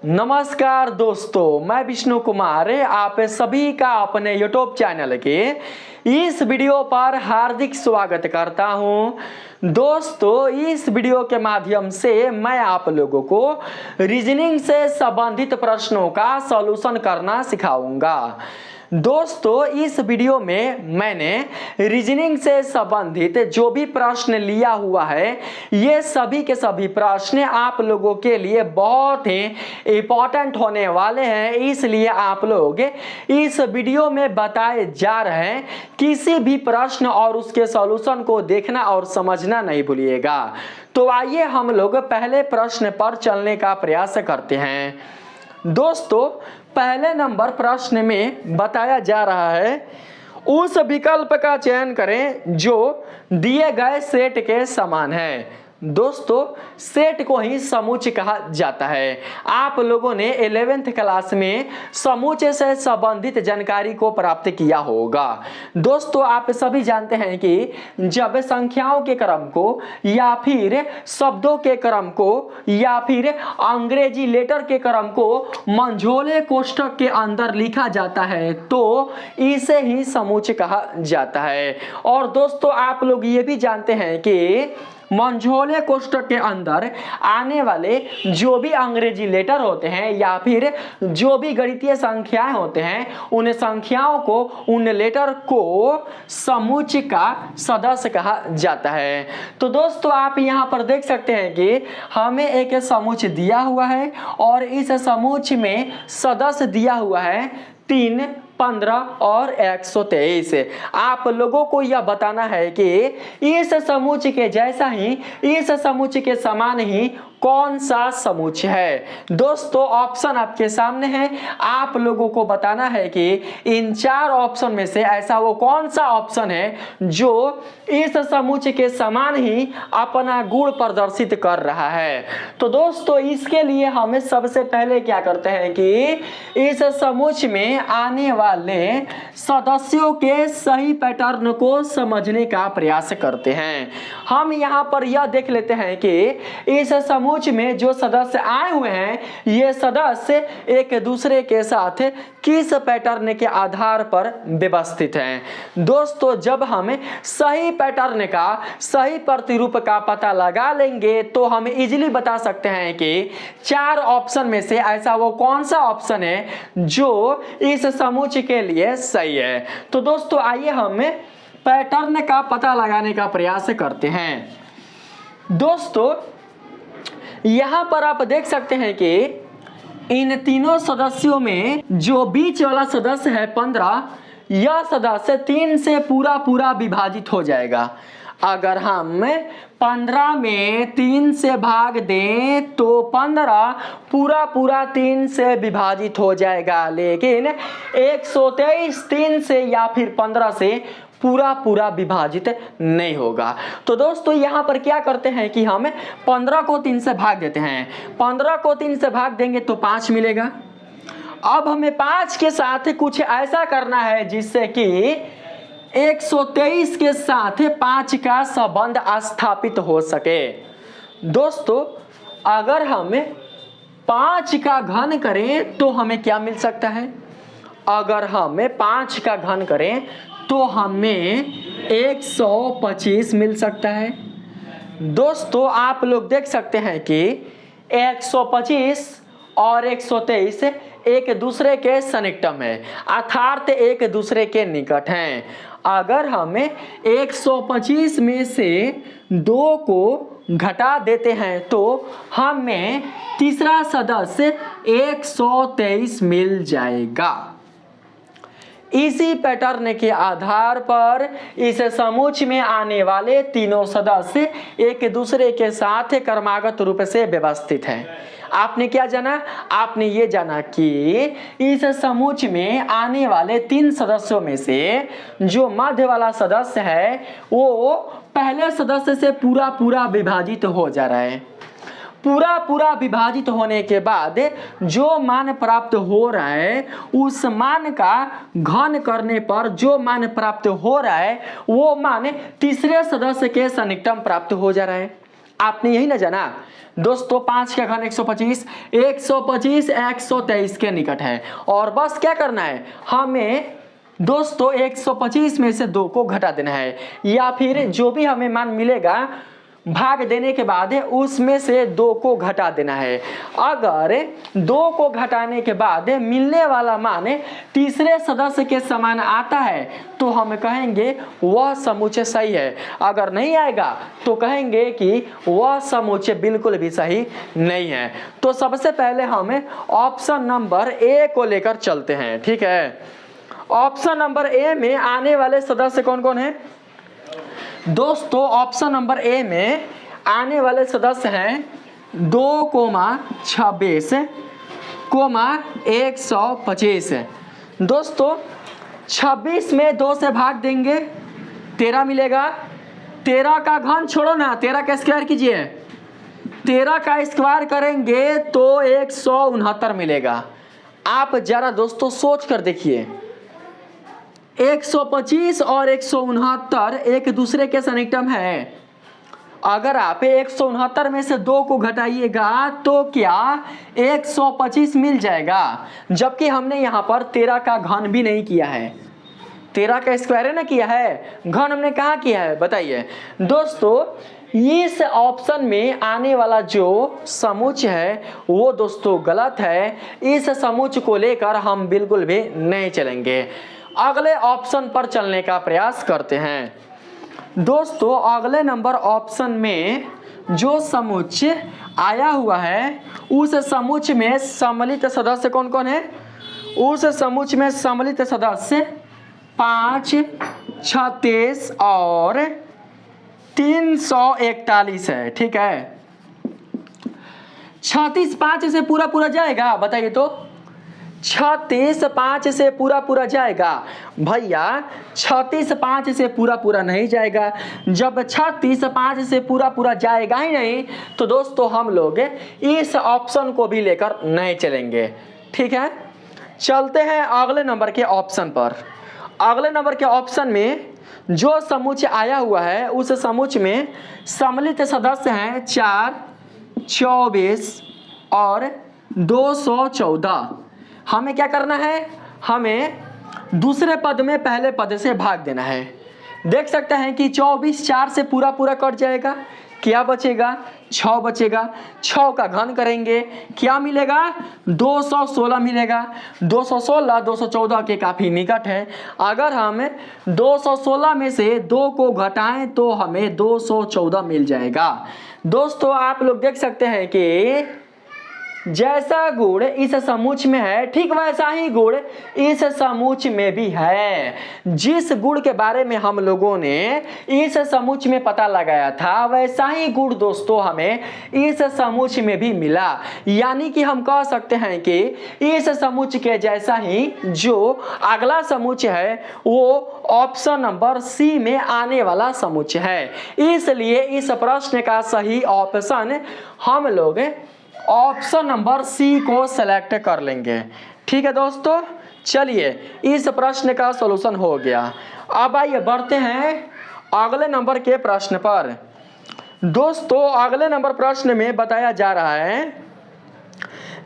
नमस्कार दोस्तों, मैं विष्णु कुमार आप सभी का अपने YouTube चैनल के इस वीडियो पर हार्दिक स्वागत करता हूं। दोस्तों, इस वीडियो के माध्यम से मैं आप लोगों को रीजनिंग से संबंधित प्रश्नों का सॉल्यूशन करना सिखाऊंगा। दोस्तों, इस वीडियो में मैंने रीजनिंग से संबंधित जो भी प्रश्न लिया हुआ है, ये सभी के सभी प्रश्न आप लोगों के लिए बहुत ही इम्पोर्टेंट होने वाले हैं। इसलिए आप लोग इस वीडियो में बताए जा रहे हैं किसी भी प्रश्न और उसके सॉल्यूशन को देखना और समझना नहीं भूलिएगा। तो आइए हम लोग पहले प्रश्न पर चलने का प्रयास करते हैं। दोस्तों, पहले नंबर प्रश्न में बताया जा रहा है, उस विकल्प का चयन करें जो दिए गए सेट के समान है। दोस्तों, सेट को ही समूच कहा जाता है। आप लोगों ने 11th क्लास में समूच से संबंधित जानकारी को प्राप्त किया होगा। दोस्तों, आप सभी जानते हैं कि जब संख्याओं के क्रम को या फिर शब्दों के क्रम को या फिर अंग्रेजी लेटर के क्रम को मंझोले कोष्ठक के अंदर लिखा जाता है तो इसे ही समूच कहा जाता है। और दोस्तों, आप लोग ये भी जानते हैं कि मंझोले कोष्ठक के अंदर आने वाले जो भी अंग्रेजी लेटर होते हैं या फिर जो भी गणितीय संख्याएं होते हैं, उन संख्याओं को, उन लेटर को समूच का सदस्य कहा जाता है। तो दोस्तों, आप यहां पर देख सकते हैं कि हमें एक समूच दिया हुआ है और इस समूच में सदस्य दिया हुआ है 3, 15 और 123। आप लोगों को यह बताना है कि इस समूच के जैसा ही, इस समूच के समान ही कौन सा समूच है। दोस्तों, ऑप्शन आपके सामने है। आप लोगों को बताना है कि इन 4 ऑप्शन में से ऐसा वो कौन सा ऑप्शन है जो इस समूच के समान ही अपना गुण प्रदर्शित कर रहा है। तो दोस्तों, इसके लिए हमें सबसे पहले क्या करते हैं कि इस समूच में आने वाले सदस्यों के सही पैटर्न को समझने का प्रयास करते हैं। हम यहाँ पर यह देख लेते हैं कि इस समूच में जो सदस्य आए हुए हैं, ये सदस्य एक दूसरे के साथ किस पैटर्न के आधार पर व्यवस्थित हैं। दोस्तों, जब हम सही पैटर्न का, सही प्रतिरूप का पता लगा लेंगे तो हम इजीली बता सकते हैं कि 4 ऑप्शन में से ऐसा वो कौन सा ऑप्शन है जो इस समूच के लिए सही है। तो दोस्तों, आइए हम पैटर्न का पता लगाने का प्रयास करते हैं। दोस्तों, यहां पर आप देख सकते हैं कि इन तीनों सदस्यों में जो बीच वाला सदस्य है 15, यह सदस्य 3 से पूरा विभाजित हो जाएगा। अगर हम 15 में 3 से भाग दें तो 15 पूरा 3 से विभाजित हो जाएगा, लेकिन 123 3 से या फिर 15 से पूरा विभाजित नहीं होगा। तो दोस्तों, यहाँ पर क्या करते हैं कि हम 15 को 3 से भाग देते हैं। 15 को 3 से भाग देंगे तो 5 मिलेगा। अब हमें 5 के साथ कुछ ऐसा करना है जिससे कि 123 के साथ 5 का संबंध स्थापित हो सके। दोस्तों, अगर हम 5 का घन करें तो हमें क्या मिल सकता है? अगर हम 5 का घन करें तो हमें 125 मिल सकता है। दोस्तों, आप लोग देख सकते हैं कि 125 और 123 एक दूसरे के सन्निकटम है, अर्थात एक दूसरे के निकट हैं। अगर हमें 125 में से 2 को घटा देते हैं तो हमें तीसरा सदस्य 123 मिल जाएगा। इसी पैटर्न के आधार पर इस समूच में आने वाले तीनों सदस्य एक दूसरे के साथ क्रमागत रूप से व्यवस्थित हैं। आपने क्या जाना? आपने ये जाना कि इस समूच में आने वाले 3 सदस्यों में से जो मध्य वाला सदस्य है वो पहले सदस्य से पूरा विभाजित हो जा रहा है। पूरा विभाजित होने के बाद जो मान प्राप्त हो रहा है, उस मान का घन करने पर जो मान प्राप्त हो रहा है वो मान तीसरे सदस्य के सन्निकटम प्राप्त हो जा रहा है। आपने यही ना जाना दोस्तों, 5 का घन 125, 125 123 के निकट है। और बस क्या करना है हमें दोस्तों, 125 में से 2 को घटा देना है, या फिर जो भी हमें मान मिलेगा भाग देने के बाद उसमें से 2 को घटा देना है। अगर 2 को घटाने के बाद मिलने वाला मान तीसरे सदस्य के समान आता है तो हम कहेंगे वह समुच्चय सही है। अगर नहीं आएगा तो कहेंगे कि वह समुच्चय बिल्कुल भी सही नहीं है। तो सबसे पहले हम ऑप्शन नंबर ए को लेकर चलते हैं, ठीक है। ऑप्शन नंबर ए में आने वाले सदस्य कौन कौन है दोस्तों? ऑप्शन नंबर ए में आने वाले सदस्य हैं 2,26, 125। दोस्तों 26 में 2 से भाग देंगे 13 मिलेगा। 13 का घन छोड़ो ना, 13 का स्क्वायर कीजिए, 13 का स्क्वायर करेंगे तो 169 मिलेगा। आप जरा दोस्तों सोच कर देखिए, 125 और 169 एक दूसरे के सन्निकटन है। अगर आप 169 में से 2 को घटाइएगा तो क्या 125 मिल जाएगा, जबकि हमने यहाँ पर 13 का घन भी नहीं किया है, 13 का स्क्वायर है ना किया है, घन हमने कहाँ किया है बताइए दोस्तों। इस ऑप्शन में आने वाला जो समुच्चय है वो दोस्तों गलत है। इस समुच्चय को लेकर हम बिल्कुल भी नहीं चलेंगे। अगले ऑप्शन पर चलने का प्रयास करते हैं दोस्तों। अगले नंबर ऑप्शन में जो समुच्चय आया हुआ है उस समुच्चय में सम्मिलित सदस्य कौन कौन है? उस समुच्चय में सम्मिलित सदस्य 5, 36 और 341 है, ठीक है। 36 5 से पूरा जाएगा बताइए तो, 36 5 से पूरा जाएगा भैया? 36 5 से पूरा नहीं जाएगा। जब 36 5 से पूरा जाएगा ही नहीं तो दोस्तों हम लोग इस ऑप्शन को भी लेकर नहीं चलेंगे, ठीक है। चलते हैं अगले नंबर के ऑप्शन पर। अगले नंबर के ऑप्शन में जो समुच्चय आया हुआ है उस समुच्चय में सम्मिलित सदस्य हैं 4, 24 और 214। हमें क्या करना है, हमें दूसरे पद में पहले पद से भाग देना है। देख सकते हैं कि 24 4 से पूरा कट जाएगा, क्या बचेगा? 6 बचेगा। 6 का घन करेंगे क्या मिलेगा? 216 मिलेगा। 216 214 के काफ़ी निकट है। अगर हम 216 में से 2 को घटाएं तो हमें 214 मिल जाएगा। दोस्तों आप लोग देख सकते हैं कि जैसा गुण इस समुच्चय में है ठीक वैसा ही गुण इस समुच्चय में भी है। जिस गुण के बारे में हम लोगों ने इस समुच्चय में पता लगाया था वैसा ही गुण दोस्तों हमें इस समुच्चय में भी मिला। यानी कि हम कह सकते हैं कि इस समुच्चय के जैसा ही जो अगला समुच्चय है वो ऑप्शन नंबर सी में आने वाला समुच्चय है। इसलिए इस प्रश्न का सही ऑप्शन हम लोग ऑप्शन नंबर सी को सेलेक्ट कर लेंगे, ठीक है दोस्तों। चलिए इस प्रश्न का सॉल्यूशन हो गया। अब आइए बढ़ते हैं अगले नंबर के प्रश्न पर। दोस्तों अगले नंबर प्रश्न में बताया जा रहा है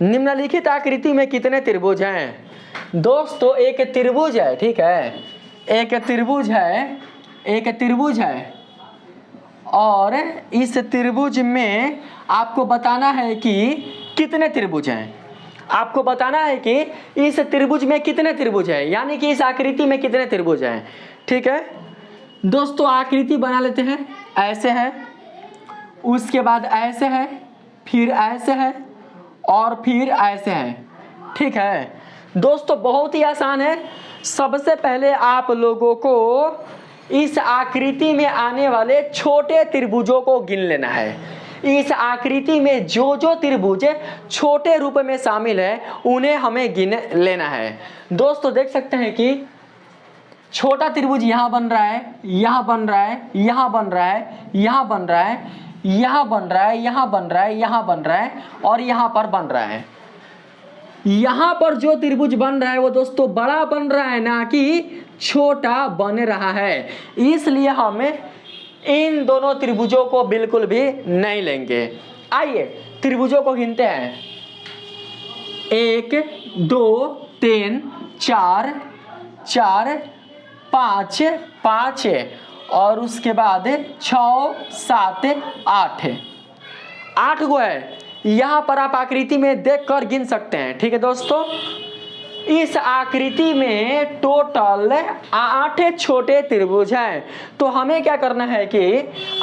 निम्नलिखित आकृति में कितने त्रिभुज हैं? दोस्तों एक त्रिभुज है, ठीक है, एक त्रिभुज है और इस त्रिभुज में आपको बताना है कि कितने त्रिभुज हैं। आपको बताना है कि इस त्रिभुज में कितने त्रिभुज हैं, यानी कि इस आकृति में कितने त्रिभुज हैं, ठीक है दोस्तों। आकृति बना लेते हैं, ऐसे है, उसके बाद ऐसे है, फिर ऐसे है और फिर ऐसे है, ठीक है दोस्तों। बहुत ही आसान है। सबसे पहले आप लोगों को इस आकृति में आने वाले छोटे त्रिभुजों को गिन लेना है। इस आकृति में जो त्रिभुज छोटे रूप में शामिल है उन्हें हमें गिन लेना है। दोस्तों देख सकते हैं कि छोटा त्रिभुज यहाँ बन रहा है, यहाँ बन रहा है, यहाँ बन रहा है, यहाँ बन रहा है, यहाँ बन रहा है, यहाँ बन रहा है, यहाँ बन रहा है और यहाँ पर बन रहा है। यहाँ पर जो त्रिभुज बन रहा है वो दोस्तों बड़ा बन रहा है, ना कि छोटा बन रहा है। इसलिए हमें इन दोनों त्रिभुजों को बिल्कुल भी नहीं लेंगे। आइए त्रिभुजों को गिनते हैं। 1 2 3 4 4 5 5 और उसके बाद 6 7 8 8 गो है। यहाँ पर आप आकृति में देखकर गिन सकते हैं। ठीक है दोस्तों, इस आकृति में टोटल 8 छोटे त्रिभुज हैं। तो हमें क्या करना है कि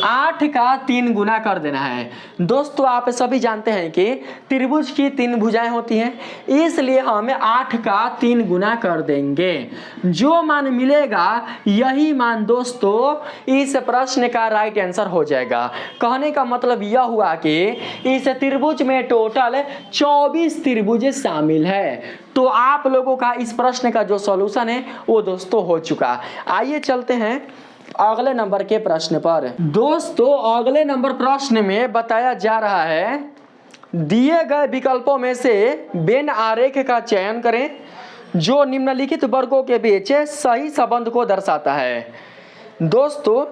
8 का 3 गुना कर देना है। दोस्तों आप सभी जानते हैं कि त्रिभुज की 3 भुजाएं होती हैं, इसलिए हम 8 का 3 गुना कर देंगे। जो मान मिलेगा यही मान दोस्तों इस प्रश्न का राइट आंसर हो जाएगा। कहने का मतलब यह हुआ कि इस त्रिभुज में टोटल 24 त्रिभुज शामिल है। तो आप लोगों का इस प्रश्न का जो सॉल्यूशन है वो दोस्तों हो चुका। आइए चलते हैं अगले नंबर के प्रश्न पर। दोस्तों अगले नंबर प्रश्न में बताया जा रहा है, दिए गए विकल्पों में से वेन आरेख का चयन करें जो निम्नलिखित वर्गों के बीच सही संबंध को दर्शाता है। दोस्तों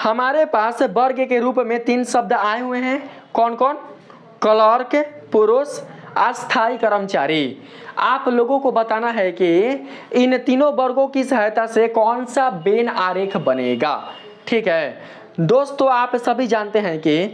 हमारे पास वर्ग के रूप में 3 शब्द आए हुए हैं। कौन कौन? क्लर्क, पुरुष, अस्थायी कर्मचारी। आप लोगों को बताना है कि इन तीनों वर्गों की सहायता से कौन सा वेन आरेख बनेगा। ठीक है दोस्तों, आप सभी जानते हैं कि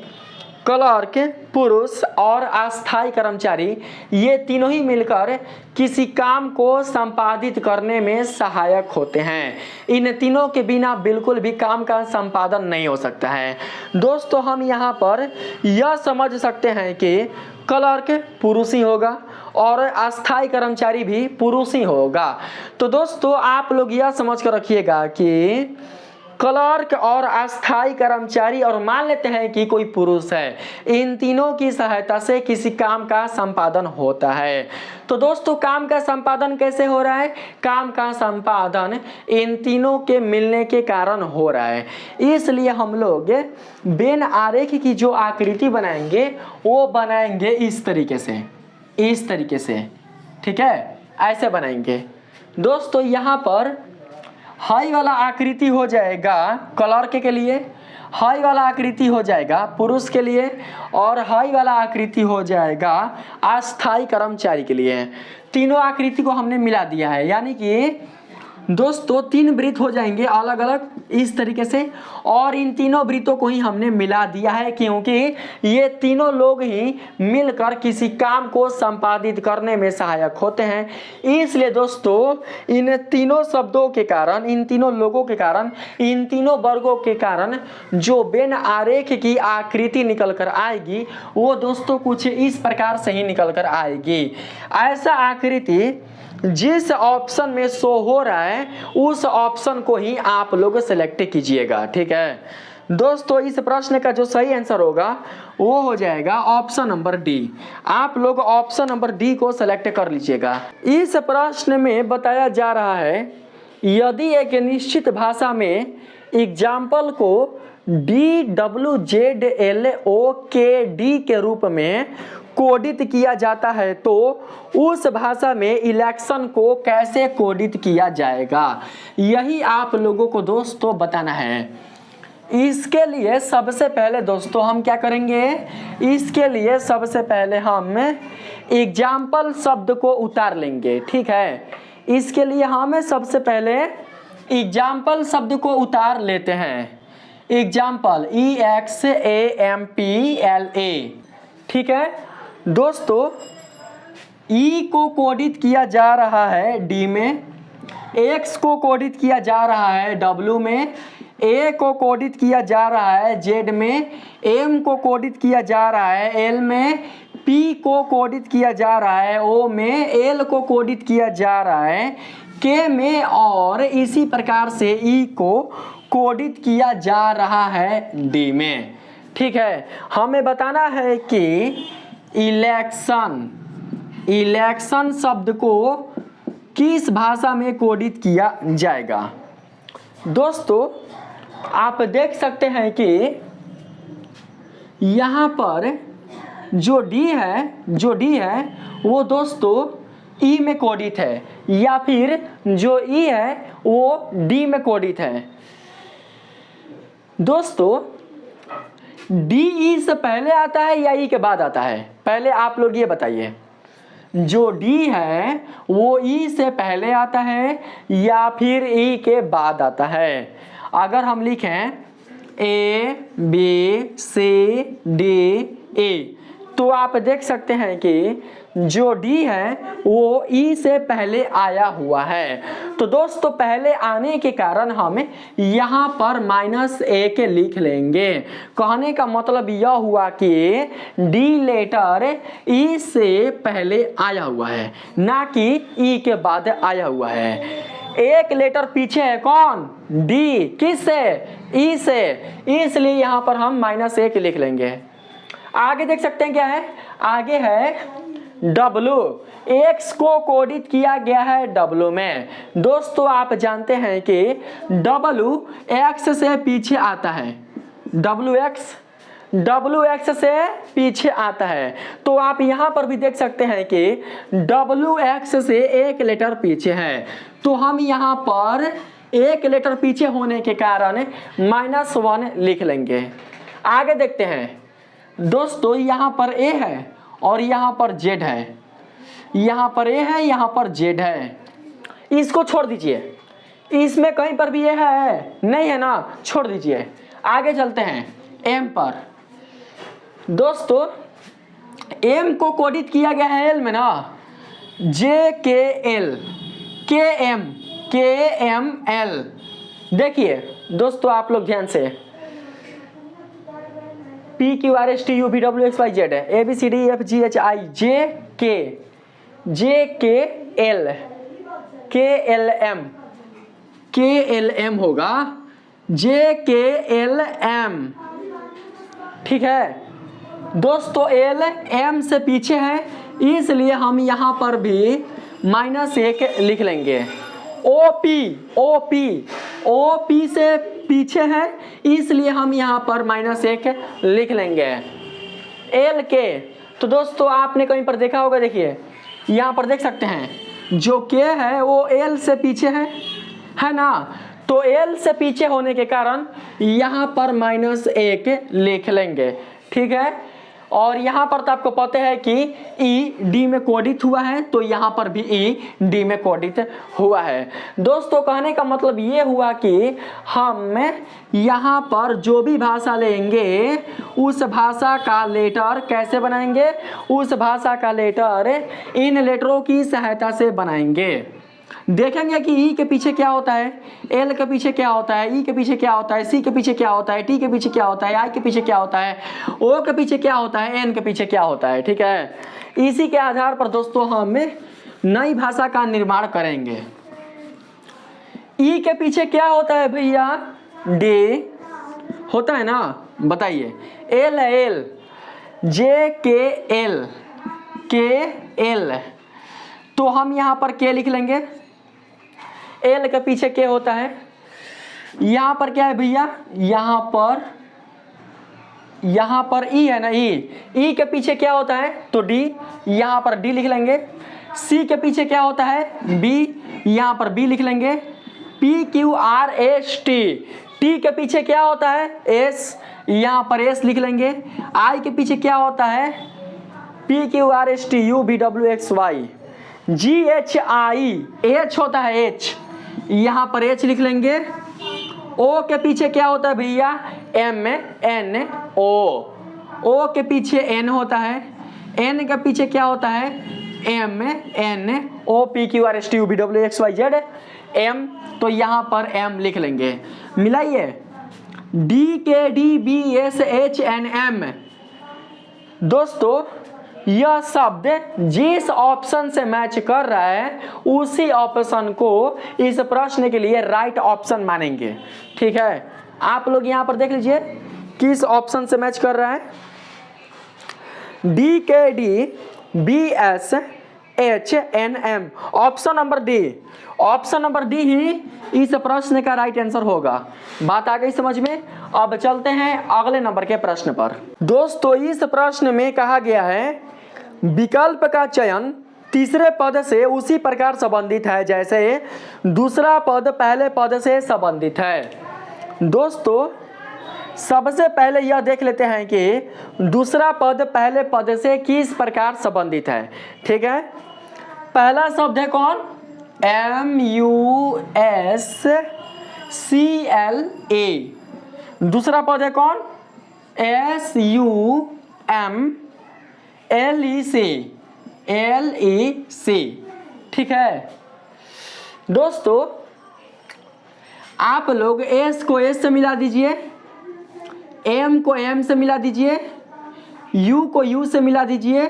क्लर्क, पुरुष और अस्थायी कर्मचारी ये तीनों ही मिलकर किसी काम को संपादित करने में सहायक होते हैं। इन तीनों के बिना बिल्कुल भी काम का संपादन नहीं हो सकता है। दोस्तों हम यहाँ पर यह समझ सकते हैं कि क्लर्क पुरुष ही होगा और अस्थायी कर्मचारी भी पुरुष ही होगा। तो दोस्तों आप लोग यह समझ कर रखिएगा कि क्लर्क और अस्थायी कर्मचारी और मान लेते हैं कि कोई पुरुष है, इन तीनों की सहायता से किसी काम का संपादन होता है। तो दोस्तों काम का संपादन कैसे हो रहा है? काम का संपादन इन तीनों के मिलने के कारण हो रहा है। इसलिए हम लोग वेन आरेख की जो आकृति बनाएंगे वो बनाएंगे इस तरीके से, ठीक है, ऐसे बनाएंगे। दोस्तों यहाँ पर हाई वाला आकृति हो जाएगा क्लर्क के लिए, हाई वाला आकृति हो जाएगा पुरुष के लिए और हाई वाला आकृति हो जाएगा अस्थायी कर्मचारी के लिए। तीनों आकृति को हमने मिला दिया है, यानी कि दोस्तों 3 वृत्त हो जाएंगे अलग अलग इस तरीके से, और इन तीनों वृत्तों को ही हमने मिला दिया है क्योंकि ये तीनों लोग ही मिलकर किसी काम को संपादित करने में सहायक होते हैं। इसलिए दोस्तों इन तीनों शब्दों के कारण, इन तीनों लोगों के कारण, इन तीनों वर्गों के कारण जो वेन आरेख की आकृति निकल कर आएगी वो दोस्तों कुछ इस प्रकार से ही निकल कर आएगी। ऐसा आकृति जिस ऑप्शन में शो हो रहा है उस ऑप्शन को ही आप लोग सेलेक्ट कीजिएगा। ठीक है दोस्तों, इस प्रश्न का जो सही आंसर होगा वो हो जाएगा ऑप्शन नंबर डी। आप लोग ऑप्शन नंबर डी को सेलेक्ट कर लीजिएगा। इस प्रश्न में बताया जा रहा है, यदि एक निश्चित भाषा में एग्जाम्पल को DWZLOKD के रूप में कोडित किया जाता है तो उस भाषा में इलेक्शन को कैसे कोडित किया जाएगा, यही आप लोगों को दोस्तों बताना है। इसके लिए सबसे पहले दोस्तों हम क्या करेंगे, इसके लिए सबसे पहले हम एग्जाम्पल शब्द को उतार लेंगे। ठीक है, इसके लिए हम सबसे पहले एग्जाम्पल शब्द को उतार लेते हैं। Example EXAMPLA। ठीक है दोस्तों, E को कोडित किया जा रहा है D में, X को कोडित किया जा रहा है W में, A को कोडित किया जा रहा है Z में, M को कोडित किया जा रहा है L में, P को कोडित किया जा रहा है O में, L को कोडित किया जा रहा है K में और इसी प्रकार से E को कोडित किया जा रहा है D में। ठीक है, हमें बताना है कि इलेक्शन शब्द को किस भाषा में कोडित किया जाएगा। दोस्तों आप देख सकते हैं कि यहाँ पर जो D है वो दोस्तों E में कोडित है, या फिर जो E है वो D में कोडित है। दोस्तों डी ई से पहले आता है या ई के बाद आता है? पहले आप लोग ये बताइए, जो डी है वो ई से पहले आता है या फिर ई के बाद आता है? अगर हम लिखें A B C D E तो आप देख सकते हैं कि जो डी है वो ई से पहले आया हुआ है। तो दोस्तों पहले आने के कारण हम यहाँ पर -1 लिख लेंगे। कहने का मतलब यह हुआ कि डी लेटर ई से पहले आया हुआ है, ना कि ई के बाद आया हुआ है। एक लेटर पीछे है, कौन? डी। किससे? ई से, इसलिए यहाँ पर हम -1 लिख लेंगे। आगे देख सकते हैं क्या है, आगे है W। X को कोडित किया गया है W में। दोस्तों आप जानते हैं कि W X से पीछे आता है, W X से पीछे आता है। तो आप यहाँ पर भी देख सकते हैं कि W X से एक लेटर पीछे है, तो हम यहाँ पर एक लेटर पीछे होने के कारण -1 लिख लेंगे। आगे देखते हैं दोस्तों, यहाँ पर A है और यहाँ पर Z है, यहाँ पर A है, यहाँ पर Z है। इसको छोड़ दीजिए, इसमें कहीं पर भी ये है नहीं है ना, छोड़ दीजिए। आगे चलते हैं M पर। दोस्तों M को कोडित किया गया है L में ना, JKL KML। देखिए दोस्तों आप लोग ध्यान से, PQRSTUVWXYZ है, ABCDEFGHI JKL KLM होगा, JKLM। ठीक है दोस्तों, L M से पीछे है, इसलिए हम यहाँ पर भी -1 लिख लेंगे। OP से पीछे है, इसलिए हम यहाँ पर -1 लिख लेंगे। L के, तो दोस्तों आपने कहीं पर देखा होगा, देखिए यहाँ पर देख सकते हैं जो K है वो L से पीछे है ना, तो L से पीछे होने के कारण यहाँ पर -1 लिख लेंगे। ठीक है, और यहाँ पर तो आपको पता है कि E D में कोडित हुआ है, तो यहाँ पर भी E D में कोडित हुआ है। दोस्तों कहने का मतलब ये हुआ कि हम यहाँ पर जो भी भाषा लेंगे उस भाषा का लेटर कैसे बनाएंगे, उस भाषा का लेटर इन लेटरों की सहायता से बनाएंगे। देखेंगे कि ई के पीछे क्या होता है, एल के पीछे क्या होता है, ई के पीछे क्या होता है, सी के पीछे क्या होता है, टी के पीछे क्या होता है, आई के पीछे क्या होता है, ओ के पीछे क्या होता है, एन के पीछे क्या होता है। ठीक है, इसी के आधार पर दोस्तों हम नई भाषा का निर्माण करेंगे। ई के पीछे क्या होता है भैया, डी होता है ना, बताइए। एल है एल, जे के एल, तो हम यहाँ पर के लिख लेंगे। एल के पीछे के होता है, यहाँ पर क्या है भैया, यहाँ पर ई है ना, ई के पीछे क्या होता है, तो डी, यहाँ पर डी लिख लेंगे। सी के पीछे क्या होता है, बी, यहाँ पर बी लिख लेंगे। PQRST, टी के पीछे क्या होता है, एस, यहाँ पर एस लिख लेंगे। आई के पीछे क्या होता है, PQRSTUVWXY। GHI, एच होता है एच, यहाँ पर एच लिख लेंगे। ओ के पीछे क्या होता है भैया, MNO, ओ के पीछे एन होता है, एन के पीछे क्या होता है, MNO, PQRSTUVWXYZ M, तो यहाँ पर M लिख लेंगे। मिलाइए, DKDBSHNM। दोस्तों यह शब्द जिस ऑप्शन से मैच कर रहा है उसी ऑप्शन को इस प्रश्न के लिए राइट ऑप्शन मानेंगे। ठीक है, आप लोग यहाँ पर देख लीजिए किस ऑप्शन से मैच कर रहा है, DKDBSHNM, option number D. Option number D ही इस प्रश्न का राइट आंसर होगा। बात आ गई समझ में। अब चलते हैं अगले नंबर के प्रश्न पर। दोस्तों इस प्रश्न में कहा गया है विकल्प का चयन तीसरे पद से उसी प्रकार संबंधित है जैसे दूसरा पद पहले पद से संबंधित है। दोस्तों सबसे पहले यह देख लेते हैं कि दूसरा पद पहले पद से किस प्रकार संबंधित है। ठीक है, पहला शब्द है कौन, MUSCLA। दूसरा पद है कौन, SUMLEC। ठीक है दोस्तों, आप लोग S को S से मिला दीजिए, M को M से मिला दीजिए, U को U से मिला दीजिए,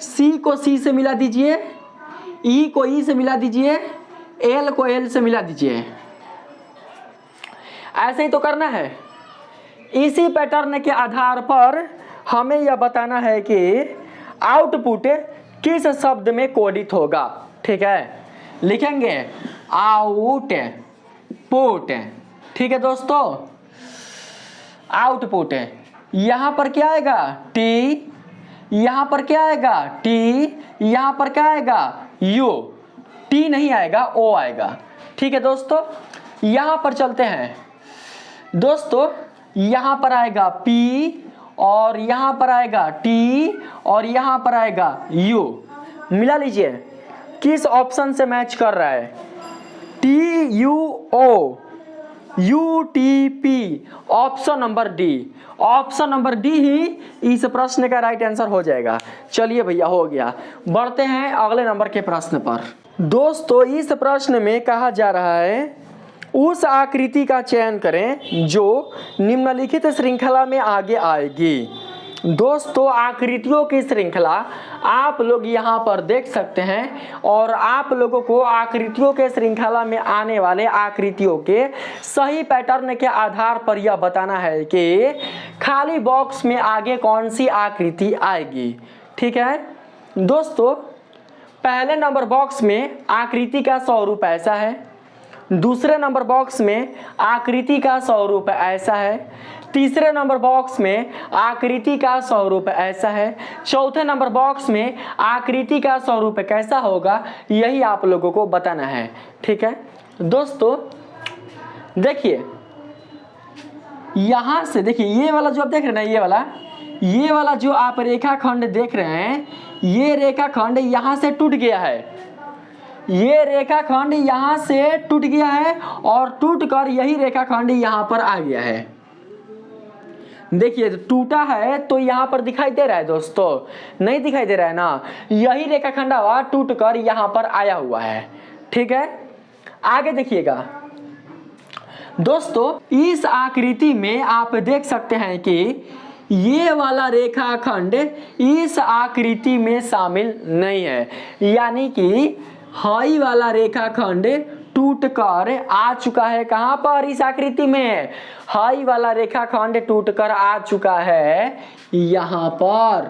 C को C से मिला दीजिए, E को E से मिला दीजिए, L को L से मिला दीजिए। ऐसे ही तो करना है। इसी पैटर्न के आधार पर हमें यह बताना है कि आउटपुट किस शब्द में कोडित होगा। ठीक है, लिखेंगे आउटपुट। ठीक है दोस्तों, आउटपुट यहाँ पर क्या आएगा, T, यहाँ पर क्या आएगा, T, यहाँ पर क्या आएगा, U। T नहीं आएगा, O आएगा। ठीक है दोस्तों, यहाँ पर चलते हैं दोस्तों, यहाँ पर आएगा P और यहाँ पर आएगा T और यहाँ पर आएगा U। मिला लीजिए किस ऑप्शन से मैच कर रहा है, TUO UTP, option number D. Option number D ही इस प्रश्न का राइट आंसर हो जाएगा। चलिए भैया, हो गया। बढ़ते हैं अगले नंबर के प्रश्न पर। दोस्तों, इस प्रश्न में कहा जा रहा है उस आकृति का चयन करें जो निम्नलिखित श्रृंखला में आगे आएगी। दोस्तों, आकृतियों की श्रृंखला आप लोग यहाँ पर देख सकते हैं और आप लोगों को आकृतियों के श्रृंखला में आने वाले आकृतियों के सही पैटर्न के आधार पर यह बताना है कि खाली बॉक्स में आगे कौन सी आकृति आएगी। ठीक है दोस्तों, पहले नंबर बॉक्स में आकृति का स्वरूप ऐसा है, दूसरे नंबर बॉक्स में आकृति का स्वरूप ऐसा है, तीसरे नंबर बॉक्स में आकृति का स्वरूप ऐसा है, चौथे नंबर बॉक्स में आकृति का स्वरूप कैसा होगा, यही आप लोगों को बताना है। ठीक है दोस्तों, देखिए यहाँ से देखिए, ये वाला जो आप देख रहे हैं ना, ये वाला जो आप रेखाखंड देख रहे हैं, ये रेखाखंड यहाँ से टूट गया है, ये रेखाखंड यहाँ से टूट गया है और टूटकर यही रेखाखंड यहाँ पर आ गया है। देखिए टूटा है तो यहाँ पर दिखाई दे रहा है दोस्तों, नहीं दिखाई दे रहा है ना, यही रेखाखंड टूटकर यहाँ पर आया हुआ है। ठीक है, आगे देखिएगा दोस्तों, इस आकृति में आप देख सकते हैं कि ये वाला रेखाखंड इस आकृति में शामिल नहीं है, यानी कि हाई वाला रेखाखंड टूटकर आ चुका है। कहां पर, इस आकृति में हाई वाला रेखाखंड टूटकर आ चुका है यहां पर।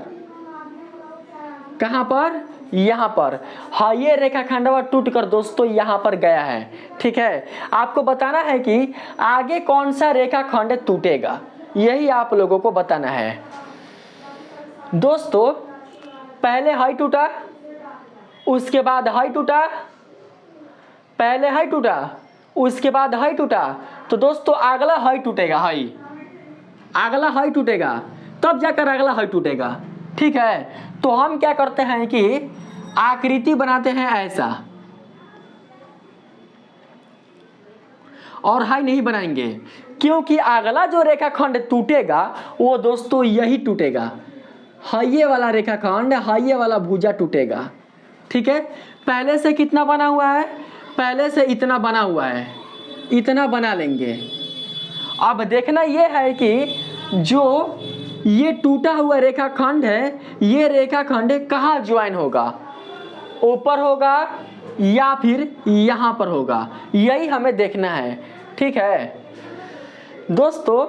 कहां पर, यहां पर। हाँ, ये रेखाखंड टूटकर दोस्तों यहां पर गया है। ठीक है, आपको बताना है कि आगे कौन सा रेखाखंड टूटेगा, यही आप लोगों को बताना है। दोस्तों, पहले हाई टूटा, उसके बाद हाई टूटा, पहले हाई टूटा, उसके बाद हाई टूटा, तो दोस्तों अगला हाई टूटेगा, हाई अगला हाई टूटेगा, तब जाकर अगला हाई टूटेगा। ठीक है, तो हम क्या करते हैं कि आकृति बनाते हैं ऐसा और हाई नहीं बनाएंगे, क्योंकि अगला जो रेखाखंड टूटेगा वो दोस्तों यही टूटेगा, हाई वाला रेखाखंड, हाई वाला भुजा टूटेगा। ठीक है, पहले से कितना बना हुआ है, पहले से इतना बना हुआ है, इतना बना लेंगे। अब देखना ये है कि जो ये टूटा हुआ रेखाखंड है, ये रेखाखंड कहाँ ज्वाइन होगा, ऊपर होगा या फिर यहाँ पर होगा, यही हमें देखना है। ठीक है दोस्तों,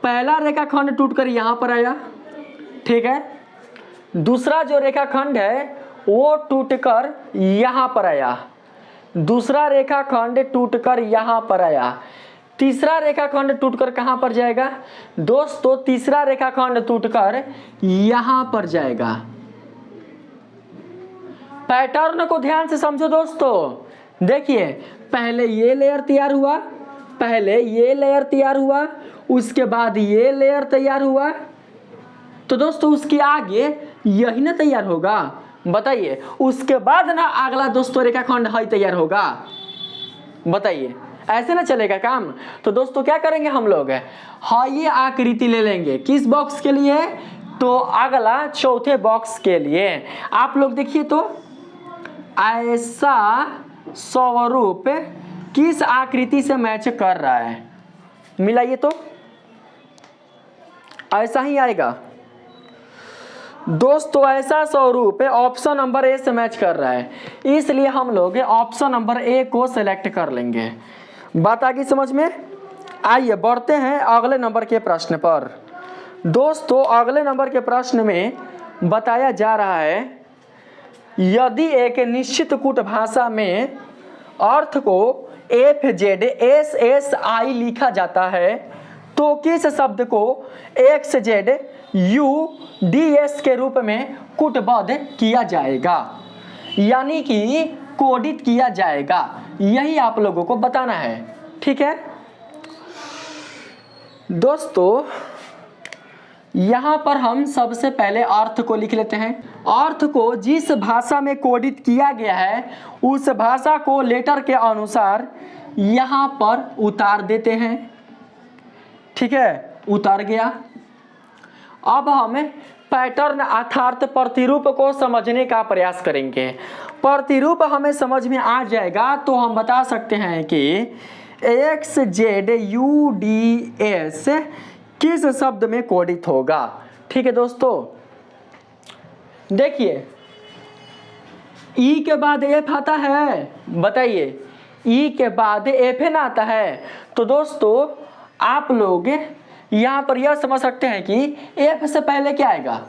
पहला रेखाखंड टूटकर यहाँ पर आया। ठीक है, दूसरा जो रेखाखंड है वो टूटकर यहाँ पर आया, दूसरा रेखाखंड टूटकर यहाँ पर आया, तीसरा रेखाखंड टूटकर कहाँ पर जाएगा दोस्तों, तीसरा रेखाखंड टूटकर यहाँ पर जाएगा। पैटर्न को ध्यान से समझो दोस्तों। देखिए, पहले ये लेयर तैयार हुआ, पहले ये लेयर तैयार हुआ, उसके बाद ये लेयर तैयार हुआ, तो दोस्तों उसके आगे यही ना तैयार होगा, बताइए। उसके बाद ना अगला दोस्तों रेखाखंड है तैयार होगा, बताइए, ऐसे ना चलेगा काम। तो दोस्तों क्या करेंगे हम लोग, हाँ ये आकृति ले लेंगे, किस बॉक्स के लिए, तो अगला चौथे बॉक्स के लिए। आप लोग देखिए तो ऐसा स्वरूप किस आकृति से मैच कर रहा है, मिलाइए तो ऐसा ही आएगा दोस्तों। ऐसा स्वरूप ऑप्शन नंबर ए से मैच कर रहा है, इसलिए हम लोग ऑप्शन नंबर ए को सिलेक्ट कर लेंगे। बात आ गई समझ में। आइए बढ़ते हैं अगले नंबर के प्रश्न पर। दोस्तों अगले नंबर के प्रश्न में बताया जा रहा है, यदि एक निश्चित कूट भाषा में अर्थ को FZSSI लिखा जाता है तो किस शब्द को XZUDS के रूप में कूटबद्ध किया जाएगा, यानी कि कोडित किया जाएगा, यही आप लोगों को बताना है, ठीक है दोस्तों। यहाँ पर हम सबसे पहले अर्थ को लिख लेते हैं। अर्थ को जिस भाषा में कोडित किया गया है उस भाषा को लेटर के अनुसार यहाँ पर उतार देते हैं, ठीक है, उतार गया। अब हम पैटर्न अर्थात प्रतिरूप को समझने का प्रयास करेंगे। प्रतिरूप हमें समझ में आ जाएगा तो हम बता सकते हैं कि XZUDS किस शब्द में कोडित होगा, ठीक है दोस्तों। देखिए ई के बाद एफ आता है, बताइए, ई के बाद एफ ना आता है, तो दोस्तों आप लोग यहाँ पर यह समझ सकते हैं कि एफ से पहले क्या आएगा,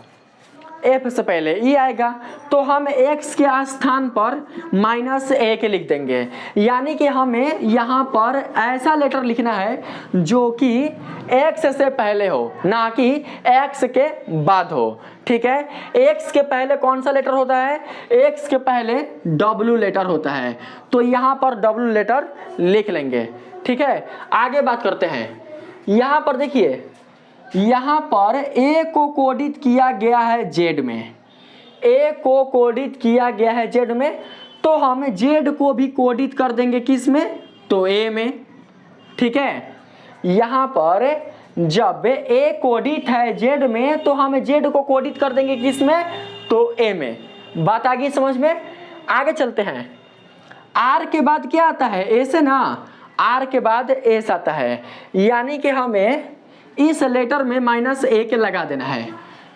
एफ से पहले ई आएगा, तो हम एक्स के स्थान पर -1 लिख देंगे, यानी कि हमें यहाँ पर ऐसा लेटर लिखना है जो कि एक्स से पहले हो, ना कि एक्स के बाद हो, ठीक है। एक्स के पहले कौन सा लेटर होता है, एक्स के पहले डब्ल्यू लेटर होता है, तो यहाँ पर डब्ल्यू लेटर लिख लेंगे, ठीक है। आगे बात करते हैं। यहाँ पर देखिए, यहाँ पर ए को कोडित किया गया है जेड में, ए को कोडित किया गया है जेड में, तो हम जेड को भी कोडित कर देंगे किस में, तो ए में, ठीक है। यहाँ पर जब ए कोडित है जेड में तो हम जेड को कोडित कर देंगे किस में, तो ए में। बात आ गई समझ में। आगे चलते हैं। आर के बाद क्या आता है, ए से ना, आर के बाद एस आता है, यानी कि हमें इस लेटर में -1 लगा देना है।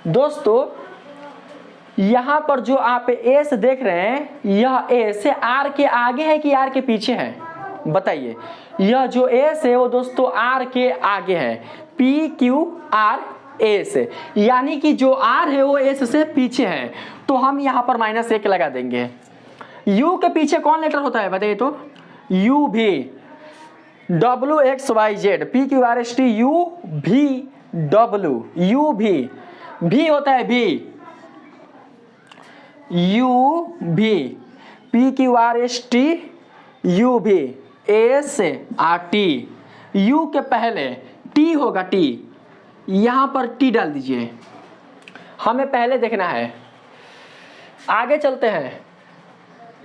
दोस्तों यहाँ पर जो आप एस देख रहे हैं, यह एस आर के आगे है कि आर के पीछे है, बताइए। यह जो एस है वो दोस्तों आर के आगे है, PQRS, यानी कि जो आर है वो एस से पीछे है, तो हम यहाँ पर -1 लगा देंगे। यू के पीछे कौन लेटर होता है बताइए तो, यू भी, WXYZ, PQRST, UVW, यू भी होता है, UV, PQRST, UV, SRT, U के पहले T होगा, T, यहाँ पर T डाल दीजिए, हमें पहले देखना है। आगे चलते हैं।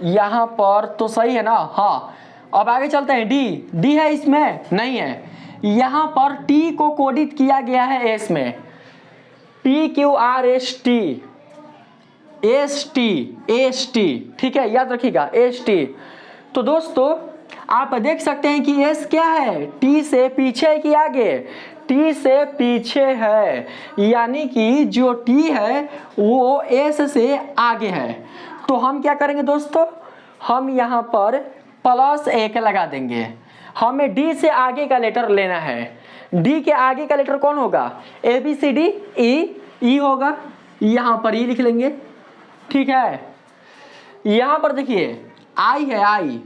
यहाँ पर तो सही है ना, हाँ। अब आगे चलते हैं। डी है इसमें, नहीं है। यहाँ पर टी को कोडित किया गया है एस में, PQRST, ST, ठीक है, याद रखिएगा ST। तो दोस्तों आप देख सकते हैं कि एस क्या है, टी से पीछे है कि आगे, टी से पीछे है, यानी कि जो टी है वो एस से आगे है। तो हम क्या करेंगे दोस्तों, हम यहाँ पर +1 लगा देंगे। हमें डी से आगे का लेटर लेना है। डी के आगे का लेटर कौन होगा, ABCD, ई होगा, यहाँ पर ई लिख लेंगे, ठीक है। यहाँ पर देखिए आई है, आई,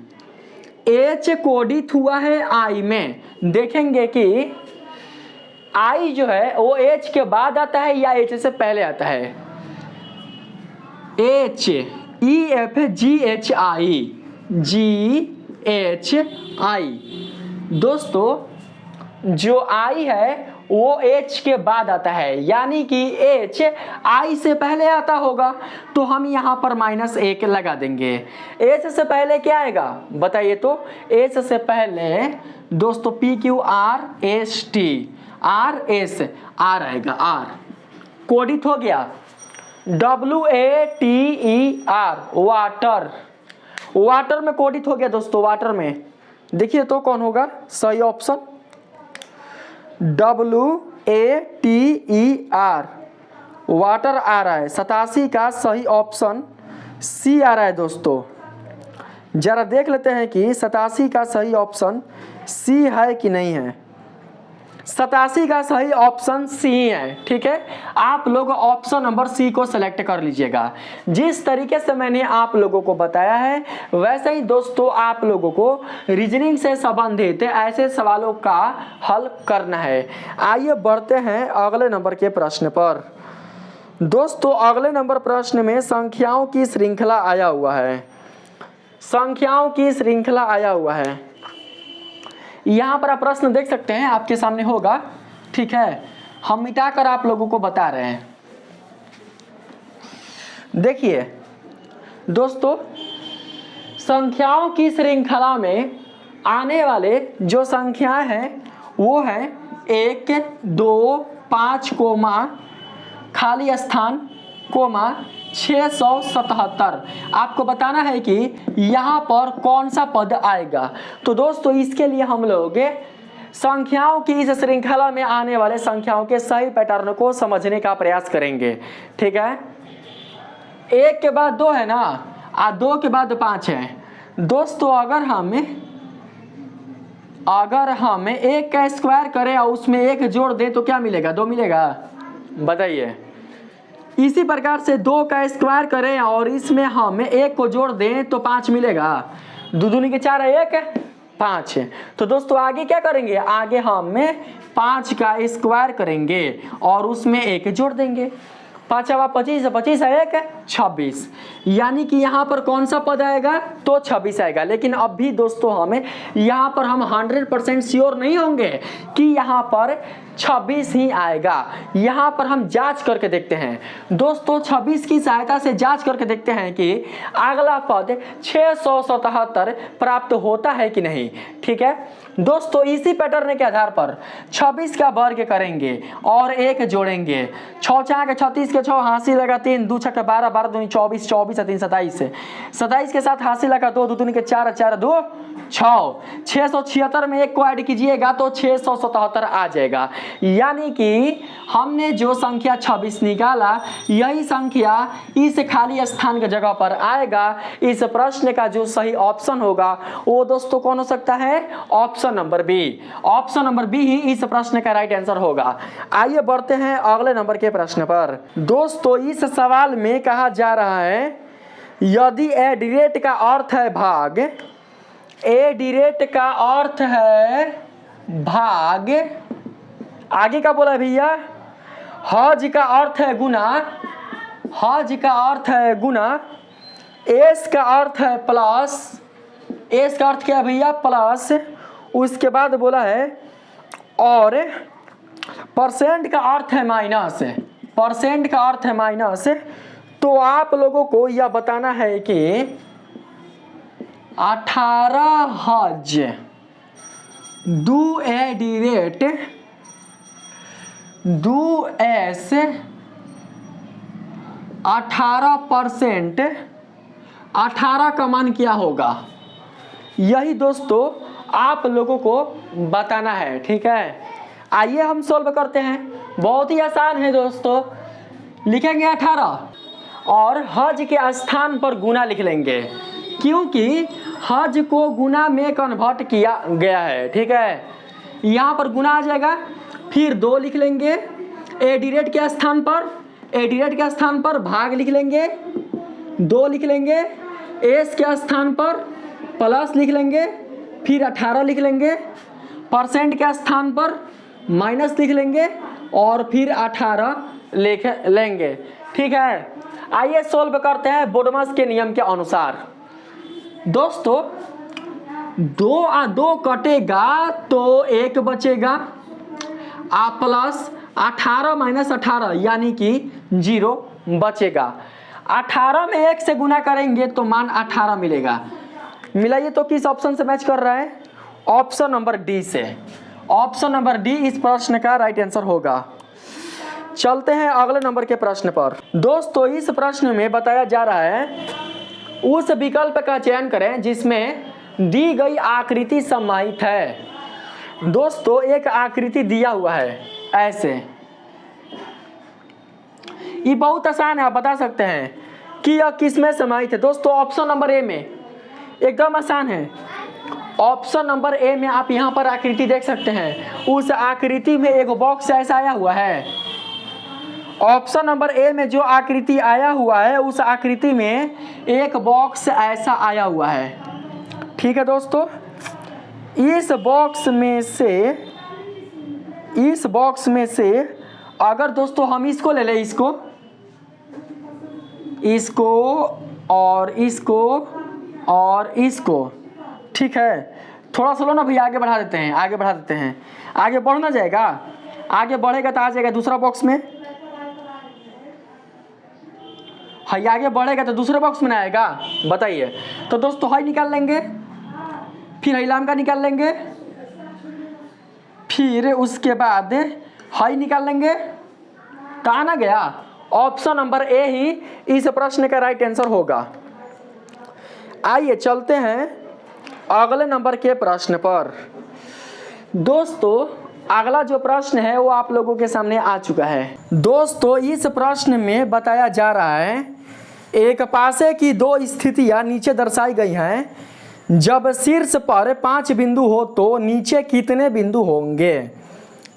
एच कोडित हुआ है आई में, देखेंगे कि आई जो है वो एच के बाद आता है या एच से पहले आता है। HEFGHI, GHI, दोस्तों जो आई है वो एच के बाद आता है, यानी कि एच आई से पहले आता होगा, तो हम यहाँ पर -1 लगा देंगे। एच से पहले क्या आएगा बताइए तो? एच से पहले दोस्तों PQRST RS आर आएगा, आर कोडित हो गया। WATER वाटर, वाटर में कोडित हो गया दोस्तों। वाटर में देखिए तो कौन होगा सही ऑप्शन? WATER वाटर आ रहा है। 87 का सही ऑप्शन सी आ रहा है दोस्तों। जरा देख लेते हैं कि 87 का सही ऑप्शन सी है कि नहीं है। 87 का सही ऑप्शन सी है, ठीक है। आप लोग ऑप्शन नंबर सी को सिलेक्ट कर लीजिएगा। जिस तरीके से मैंने आप लोगों को बताया है वैसे ही दोस्तों आप लोगों को रीजनिंग से संबंधित ऐसे सवालों का हल करना है। आइए बढ़ते हैं अगले नंबर के प्रश्न पर। दोस्तों अगले नंबर प्रश्न में संख्याओं की श्रृंखला आया हुआ है। संख्याओं की श्रृंखला आया हुआ है। यहाँ पर आप प्रश्न देख सकते हैं, आपके सामने होगा, ठीक है। हम मिटाकर आप लोगों को बता रहे हैं। देखिए दोस्तों संख्याओं की श्रृंखला में आने वाले जो संख्याएं हैं वो है 1, 2, 5 कोमा खाली स्थान कोमा 677। आपको बताना है कि यहाँ पर कौन सा पद आएगा। तो दोस्तों इसके लिए हम लोग संख्याओं की इस श्रृंखला में आने वाले संख्याओं के सही पैटर्न को समझने का प्रयास करेंगे, ठीक है। 1 के बाद 2 है ना, 2 के बाद 5 है। दोस्तों अगर हम 1 का स्क्वायर करें और उसमें 1 जोड़ दें तो क्या मिलेगा? 2 मिलेगा, बताइए। इसी प्रकार से 2 का स्क्वायर करें और इसमें हम 1 को जोड़ दें तो 5 मिलेगा। 2 दूनी के 4 है, 1 5 है। तो दोस्तों आगे क्या करेंगे? आगे हम 5 का स्क्वायर करेंगे और उसमें 1 जोड़ देंगे। 5 × 25 25 है, 1 26। यानी कि यहाँ पर कौन सा पद आएगा? तो 26 आएगा। लेकिन अब भी दोस्तों हमें यहाँ पर हम 100% श्योर नहीं होंगे कि यहाँ पर 26 ही आएगा। यहाँ पर हम जांच करके देखते हैं दोस्तों। 26 की सहायता से जांच करके देखते हैं कि अगला पद 677 प्राप्त होता है कि नहीं, ठीक है दोस्तों। इसी पैटर्न के आधार पर 26 का वर्ग करेंगे और 1 जोड़ेंगे। 6 × 36 के 6 हासिल लगा 3, 2 × 12 12 दूनी 24 24 3 27 27 के साथ हासिल लगा 2 2 दूनी के 4 4 2 6 676 में 1 को ऐड कीजिएगा तो 677 आ जाएगा। यानी कि हमने जो संख्या 26 निकाला यही संख्या इस खाली स्थान के जगह पर आएगा। इस प्रश्न का जो सही ऑप्शन होगा वो दोस्तों कौन हो सकता है? Option number B. Option number B ही इस प्रश्न का राइट आंसर होगा। आइए बढ़ते हैं अगले नंबर के प्रश्न पर। दोस्तों इस सवाल में कहा जा रहा है यदि एडिरेट का अर्थ है भाग, एडिरेट का अर्थ है भाग, आगे का बोला भैया हज का अर्थ है गुना, हज का अर्थ है गुना, एस का अर्थ है प्लस, एस का अर्थ क्या है भैया? प्लस। उसके बाद बोला है और परसेंट का अर्थ है माइनस, परसेंट का अर्थ है माइनस। तो आप लोगों को यह बताना है कि 18 हज डू एडिरेट डू एस 18%, 18 का मान क्या होगा? यही दोस्तों आप लोगों को बताना है, ठीक है। आइए हम सॉल्व करते हैं। बहुत ही आसान है दोस्तों। लिखेंगे 18 और हज के स्थान पर गुना लिख लेंगे, क्योंकि हज को गुना में कन्वर्ट किया गया है, ठीक है। यहाँ पर गुना आ जाएगा, फिर 2 लिख लेंगे एडिरेट के स्थान पर, एडिरेट के स्थान पर भाग लिख लेंगे, 2 लिख लेंगे, एस के स्थान पर प्लस लिख लेंगे, फिर 18 लिख लेंगे, परसेंट के स्थान पर माइनस लिख लेंगे और फिर 18 लिख लेंगे, ठीक है। आइए सोल्व करते हैं बोडमस के नियम के अनुसार। दोस्तों दो कटेगा तो 1 बचेगा, आप प्लस 18 माइनस 18 यानी कि 0 बचेगा। 18 में 1 से गुना करेंगे तो मान 18 मिलेगा। मिलाइए तो किस ऑप्शन से मैच कर रहा है? ऑप्शन नंबर डी से। ऑप्शन नंबर डी इस प्रश्न का राइट आंसर होगा। चलते हैं अगले नंबर के प्रश्न पर। दोस्तों इस प्रश्न में बताया जा रहा है उस विकल्प का चयन करें जिसमें दी गई आकृति समाहित है। दोस्तों एक आकृति दिया हुआ है ऐसे, ये बहुत आसान है, आप बता सकते हैं कि यह किसमें समाहित है। दोस्तों ऑप्शन नंबर ए में, एकदम आसान है। ऑप्शन नंबर ए में आप यहाँ पर आकृति देख सकते हैं, उस आकृति में एक बॉक्स ऐसा आया हुआ है। ऑप्शन नंबर ए में जो आकृति आया हुआ है उस आकृति में एक बॉक्स ऐसा आया हुआ है। ठीक है दोस्तों, इस बॉक्स में से अगर दोस्तों हम इसको ले लें, इसको और इसको, ठीक है। थोड़ा सा लो ना भैया, आगे बढ़ा देते हैं। आगे बढ़ना जाएगा, आगे बढ़ेगा तो आ जाएगा दूसरा बॉक्स में। हाई आगे बढ़ेगा तो दूसरे बॉक्स में आएगा, बताइए। तो दोस्तों हाई निकाल लेंगे, फिर हाईलाम का निकाल लेंगे, फिर उसके बाद हाई निकाल लेंगे, तो आना गया। ऑप्शन नंबर ए ही इस प्रश्न का राइट आंसर होगा। आइए चलते हैं अगले नंबर के प्रश्न पर। दोस्तों अगला जो प्रश्न है वो आप लोगों के सामने आ चुका है। दोस्तों इस प्रश्न में बताया जा रहा है एक पासे की 2 स्थितियां नीचे दर्शाई गई हैं। जब शीर्ष पर 5 बिंदु हो तो नीचे कितने बिंदु होंगे?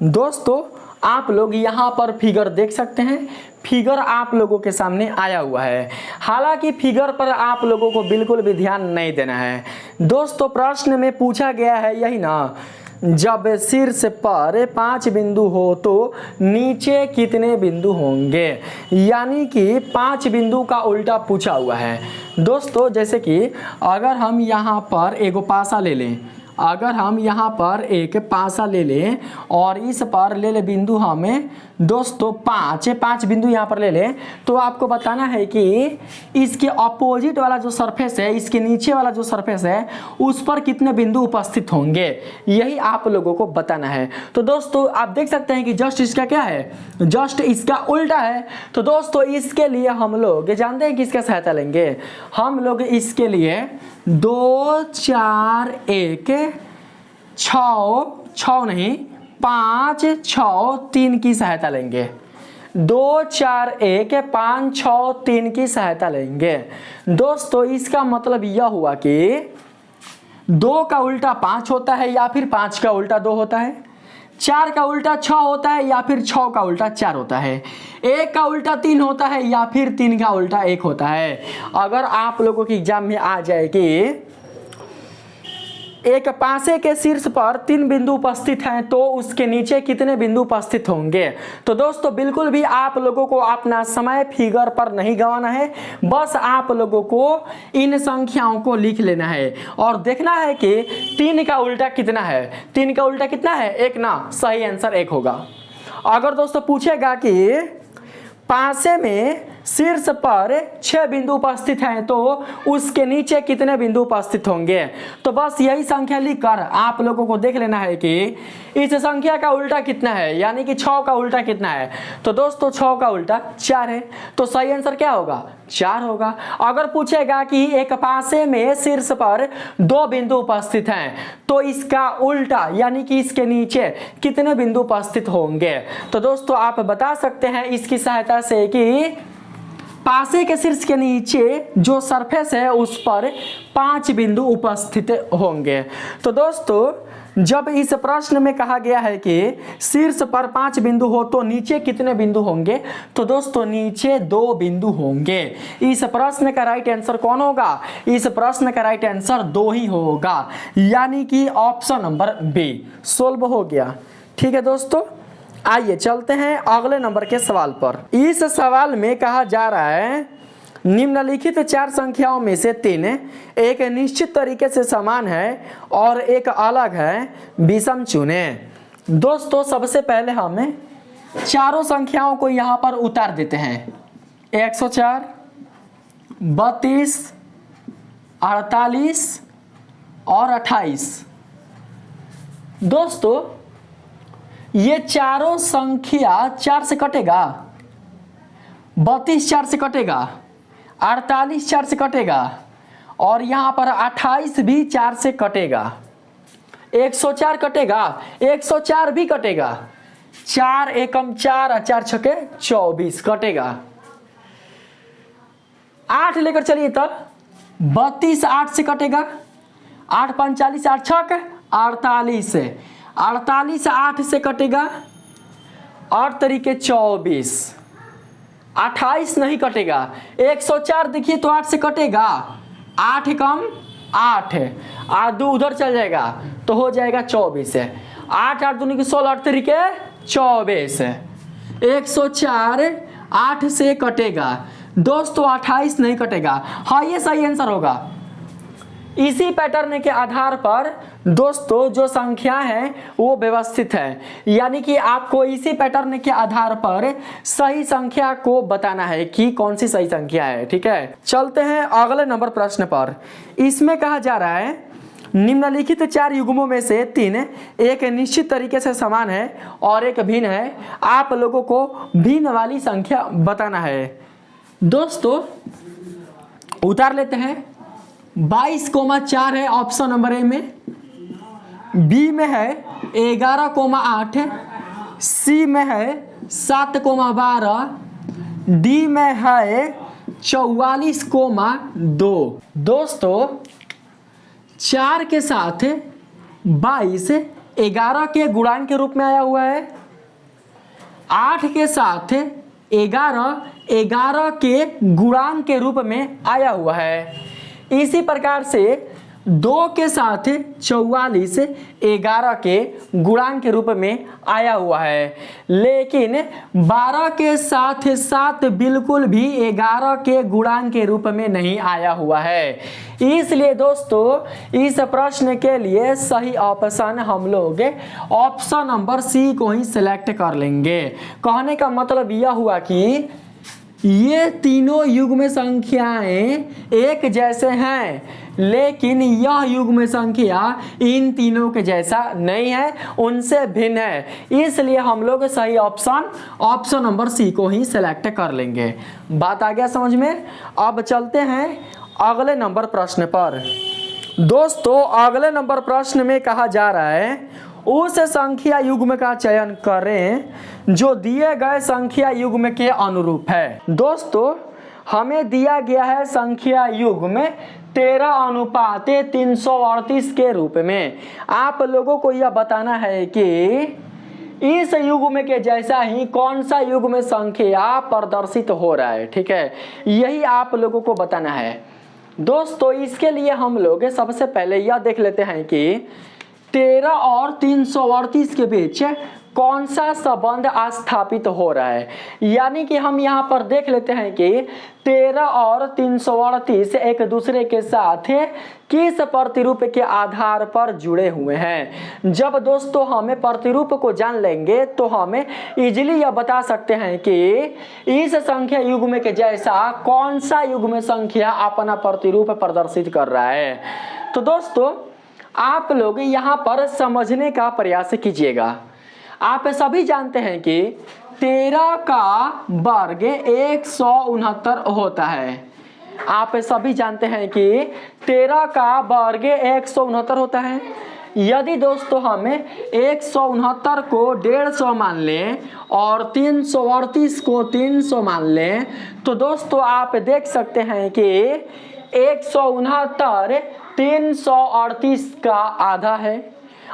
दोस्तों आप लोग यहाँ पर फिगर देख सकते हैं, फिगर आप लोगों के सामने आया हुआ है। हालांकि फिगर पर आप लोगों को बिल्कुल भी ध्यान नहीं देना है। दोस्तों प्रश्न में पूछा गया है यही ना, जब शीर्ष पर 5 बिंदु हो तो नीचे कितने बिंदु होंगे, यानी कि 5 बिंदु का उल्टा पूछा हुआ है। दोस्तों जैसे कि अगर हम यहाँ पर एक पासा ले लें, और इस पर ले ले बिंदु हमें दोस्तों 5 बिंदु यहाँ पर ले लें, तो आपको बताना है कि इसके अपोजिट वाला जो सरफेस है, इसके नीचे वाला जो सरफेस है, उस पर कितने बिंदु उपस्थित होंगे, यही आप लोगों को बताना है। तो दोस्तों आप देख सकते हैं कि जस्ट इसका क्या है, जस्ट इसका उल्टा है। तो दोस्तों इसके लिए हम लोग जानते हैं कि इसका सहायता लेंगे, हम लोग इसके लिए 2 4 1 6 नहीं 5 6 3 की सहायता लेंगे। 2 4 1 5 6 3 की सहायता लेंगे। दोस्तों इसका मतलब यह हुआ कि 2 का उल्टा 5 होता है या फिर 5 का उल्टा 2 होता है, 4 का उल्टा 6 होता है या फिर 6 का उल्टा 4 होता है, 1 का उल्टा 3 होता है या फिर 3 का उल्टा 1 होता है। अगर आप लोगों की एग्जाम में आ जाए कि एक पासे के शीर्ष पर 3 बिंदु उपस्थित हैं तो उसके नीचे कितने बिंदु उपस्थित होंगे, तो दोस्तों बिल्कुल भी आप लोगों को अपना समय फिगर पर नहीं गंवाना है, बस आप लोगों को इन संख्याओं को लिख लेना है और देखना है कि 3 का उल्टा कितना है। 3 का उल्टा कितना है? 1 ना, सही आंसर 1 होगा। अगर दोस्तों पूछेगा कि पासे में शीर्ष पर 6 बिंदु उपस्थित हैं तो उसके नीचे कितने बिंदु उपस्थित होंगे, तो बस यही संख्या लिखकर आप लोगों को देख लेना है कि इस संख्या का उल्टा कितना है, यानी कि 6 का उल्टा कितना है। तो दोस्तों 6 का उल्टा 4 है, तो सही आंसर क्या होगा? 4 होगा। अगर पूछेगा कि एक पासे में शीर्ष पर 2 बिंदु उपस्थित हैं तो इसका उल्टा यानी कि इसके नीचे कितने बिंदु उपस्थित होंगे, तो दोस्तों आप बता सकते हैं इसकी सहायता से कि पासे के शीर्ष के नीचे जो सरफेस है उस पर 5 बिंदु उपस्थित होंगे। तो दोस्तों जब इस प्रश्न में कहा गया है कि शीर्ष पर 5 बिंदु हो तो नीचे कितने बिंदु होंगे, तो दोस्तों नीचे 2 बिंदु होंगे। इस प्रश्न का राइट आंसर कौन होगा? इस प्रश्न का राइट आंसर 2 ही होगा, यानी कि ऑप्शन नंबर बी सोल्व हो गया। ठीक है दोस्तों, आइए चलते हैं अगले नंबर के सवाल पर। इस सवाल में कहा जा रहा है निम्नलिखित चार संख्याओं में से तीन एक निश्चित तरीके से समान है और एक अलग है, विषम चुने। दोस्तों सबसे पहले हमें चारों संख्याओं को यहाँ पर उतार देते हैं। 104, 32, 48 और 28। दोस्तों ये चारों संख्या 4 से कटेगा, 32 4 से कटेगा, 48 4 से कटेगा और यहाँ पर 28 भी 4 से कटेगा। 104 कटेगा, 104 भी कटेगा। 4 एकम 4 4 छके 24 कटेगा। 8 लेकर चलिए तब 32 8 से कटेगा, 8 45 8 छक 48, 48 8 से कटेगा और तरीके 24। 28 नहीं कटेगा। 104 देखिए तो 8 से कटेगा, 8 कम 8 और 2 उधर चल जाएगा तो हो जाएगा 24। 8 8 दूनी की 16, 8 तरीके 24। 104 8 से कटेगा। दोस्तों 28 नहीं कटेगा। हाँ ये सही आंसर होगा। इसी पैटर्न के आधार पर दोस्तों जो संख्या है वो व्यवस्थित है, यानी कि आपको इसी पैटर्न के आधार पर सही संख्या को बताना है कि कौन सी सही संख्या है। ठीक है, चलते हैं अगले नंबर प्रश्न पर। इसमें कहा जा रहा है निम्नलिखित चार युग्मों में से तीन एक निश्चित तरीके से समान है और एक भिन्न है। आप लोगों को भिन्न वाली संख्या बताना है। दोस्तों उतार लेते हैं। 22,4 है ऑप्शन नंबर ए में, बी में है 11,8, सी में है 7,12, डी में है 44,2। दोस्तों 4 के साथ 22 11 के गुणांक के रूप में आया हुआ है। 8 के साथ 11 11 के गुणांक के रूप में आया हुआ है। इसी प्रकार से 2 के साथ 44 11 के गुणांक के रूप में आया हुआ है, लेकिन 12 के साथ 7 बिल्कुल भी 11 के गुणांक के रूप में नहीं आया हुआ है। इसलिए दोस्तों इस प्रश्न के लिए सही ऑप्शन हम लोग ऑप्शन नंबर सी को ही सिलेक्ट कर लेंगे। कहने का मतलब यह हुआ कि ये तीनों युग्म संख्याएं एक जैसे हैं, लेकिन यह युग्म संख्या इन तीनों के जैसा नहीं है, उनसे भिन्न है। इसलिए हम लोग सही ऑप्शन नंबर सी को ही सिलेक्ट कर लेंगे। बात आ गया समझ में। अब चलते हैं अगले नंबर प्रश्न पर। दोस्तों अगले नंबर प्रश्न में कहा जा रहा है उस संख्या युग्म का चयन करें जो दिए गए संख्या युग्म के अनुरूप है। दोस्तों हमें दिया गया है संख्या युग्म 13:338 के रूप में। आप लोगों को यह बताना है कि इस युग्म के जैसा ही कौन सा युग्म संख्या प्रदर्शित हो रहा है। ठीक है, यही आप लोगों को बताना है। दोस्तों इसके लिए हम लोग सबसे पहले यह देख लेते हैं कि 13 और 338 के बीच कौन सा संबंध स्थापित हो रहा है। यानी कि हम यहाँ पर देख लेते हैं कि 13 और 338 एक दूसरे के साथ किस प्रतिरूप के आधार पर जुड़े हुए हैं। जब दोस्तों हमें प्रतिरूप को जान लेंगे तो हमें इजीली यह बता सकते हैं कि इस संख्या युग्म के जैसा कौन सा युग्म संख्या अपना प्रतिरूप प्रदर्शित कर रहा है। तो दोस्तों आप लोग यहाँ पर समझने का प्रयास कीजिएगा। आप सभी जानते हैं कि 13 का वर्ग 169 होता है। आप सभी जानते हैं कि 13 का वर्ग 169 होता है। यदि दोस्तों हमें 169 को 150 मान लें और 338 को 300 मान लें तो दोस्तों आप देख सकते हैं कि 169 338 का आधा है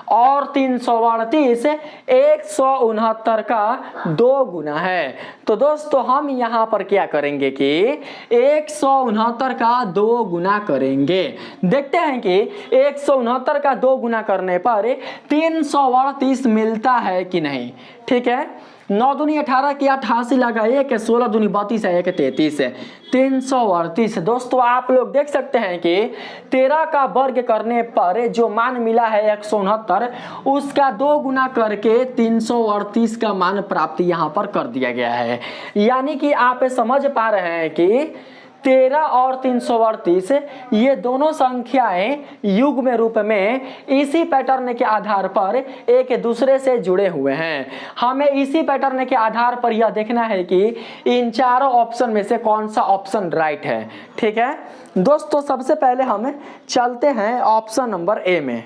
और 338 169 का 2 गुना है। तो दोस्तों हम यहाँ पर क्या करेंगे कि 169 का 2 गुना करेंगे। देखते हैं कि 169 का 2 गुना करने पर 338 मिलता है कि नहीं। ठीक है, 9 दूनी 18 की 88 लगा 1 है, 16 दूनी 32 है, 1 33 है, 338। दोस्तों आप लोग देख सकते हैं कि 13 का वर्ग करने पर जो मान मिला है 169, उसका 2 गुना करके 338 का मान प्राप्त यहाँ पर कर दिया गया है। यानी कि आप समझ पा रहे हैं कि 13 और 338 ये दोनों संख्याएं युग्म रूप में इसी पैटर्न के आधार पर एक दूसरे से जुड़े हुए हैं। हमें इसी पैटर्न के आधार पर यह देखना है कि इन चारों ऑप्शन में से कौन सा ऑप्शन राइट है। ठीक है दोस्तों, सबसे पहले हम चलते हैं ऑप्शन नंबर ए में।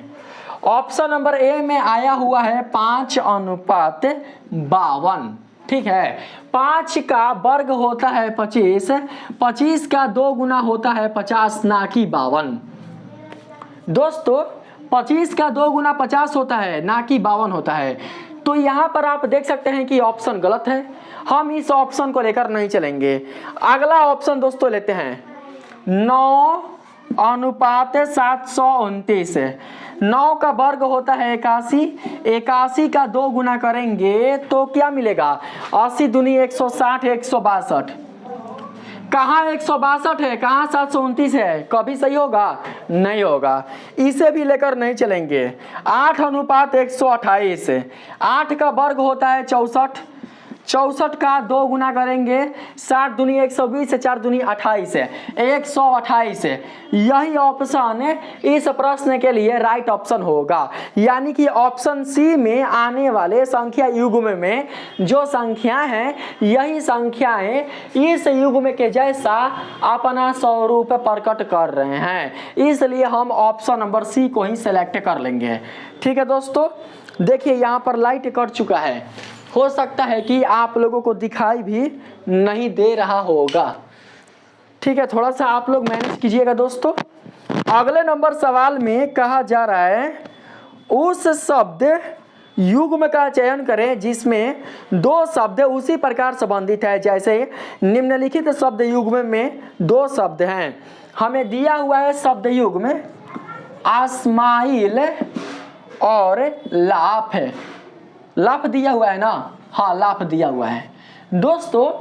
ऑप्शन नंबर ए में आया हुआ है 5:52। ठीक है, 5 का वर्ग होता है 25, 25 का 2 गुना होता है 50 ना कि 52। दोस्तों 25 का 2 गुना 50 होता है ना कि 52 होता है। तो यहाँ पर आप देख सकते हैं कि ऑप्शन गलत है, हम इस ऑप्शन को लेकर नहीं चलेंगे। अगला ऑप्शन दोस्तों लेते हैं 9:729। 9 का वर्ग होता है 81, 81 का 2 गुना करेंगे तो क्या मिलेगा? 80 दूनी 160, 162। कहाँ 162 है, कहाँ 729 है? कभी सही होगा? नहीं होगा, इसे भी लेकर नहीं चलेंगे। 8:128। 8 का वर्ग होता है 64, 64 का 2 गुना करेंगे 60 दूनी 120, 4 दूनी 28 है, 128 है। यही ऑप्शन इस प्रश्न के लिए राइट ऑप्शन होगा। यानी कि ऑप्शन सी में आने वाले संख्या युग्म में जो संख्या है यही संख्याएं इस युग्म के जैसा अपना स्वरूप प्रकट कर रहे हैं, इसलिए हम ऑप्शन नंबर सी को ही सिलेक्ट कर लेंगे। ठीक है दोस्तों, देखिए यहाँ पर लाइट कट चुका है, हो सकता है कि आप लोगों को दिखाई भी नहीं दे रहा होगा। ठीक है, थोड़ा सा आप लोग मैनेज कीजिएगा दोस्तों। अगले नंबर सवाल में कहा जा रहा है उस शब्द युग्म का चयन करें जिसमें 2 शब्द उसी प्रकार संबंधित है जैसे निम्नलिखित शब्द युग्म में 2 शब्द हैं। हमें दिया हुआ है शब्द युग्म आस्माइल और लाफ है। लाफ दिया हुआ है ना? हाँ, लाफ दिया हुआ है। दोस्तों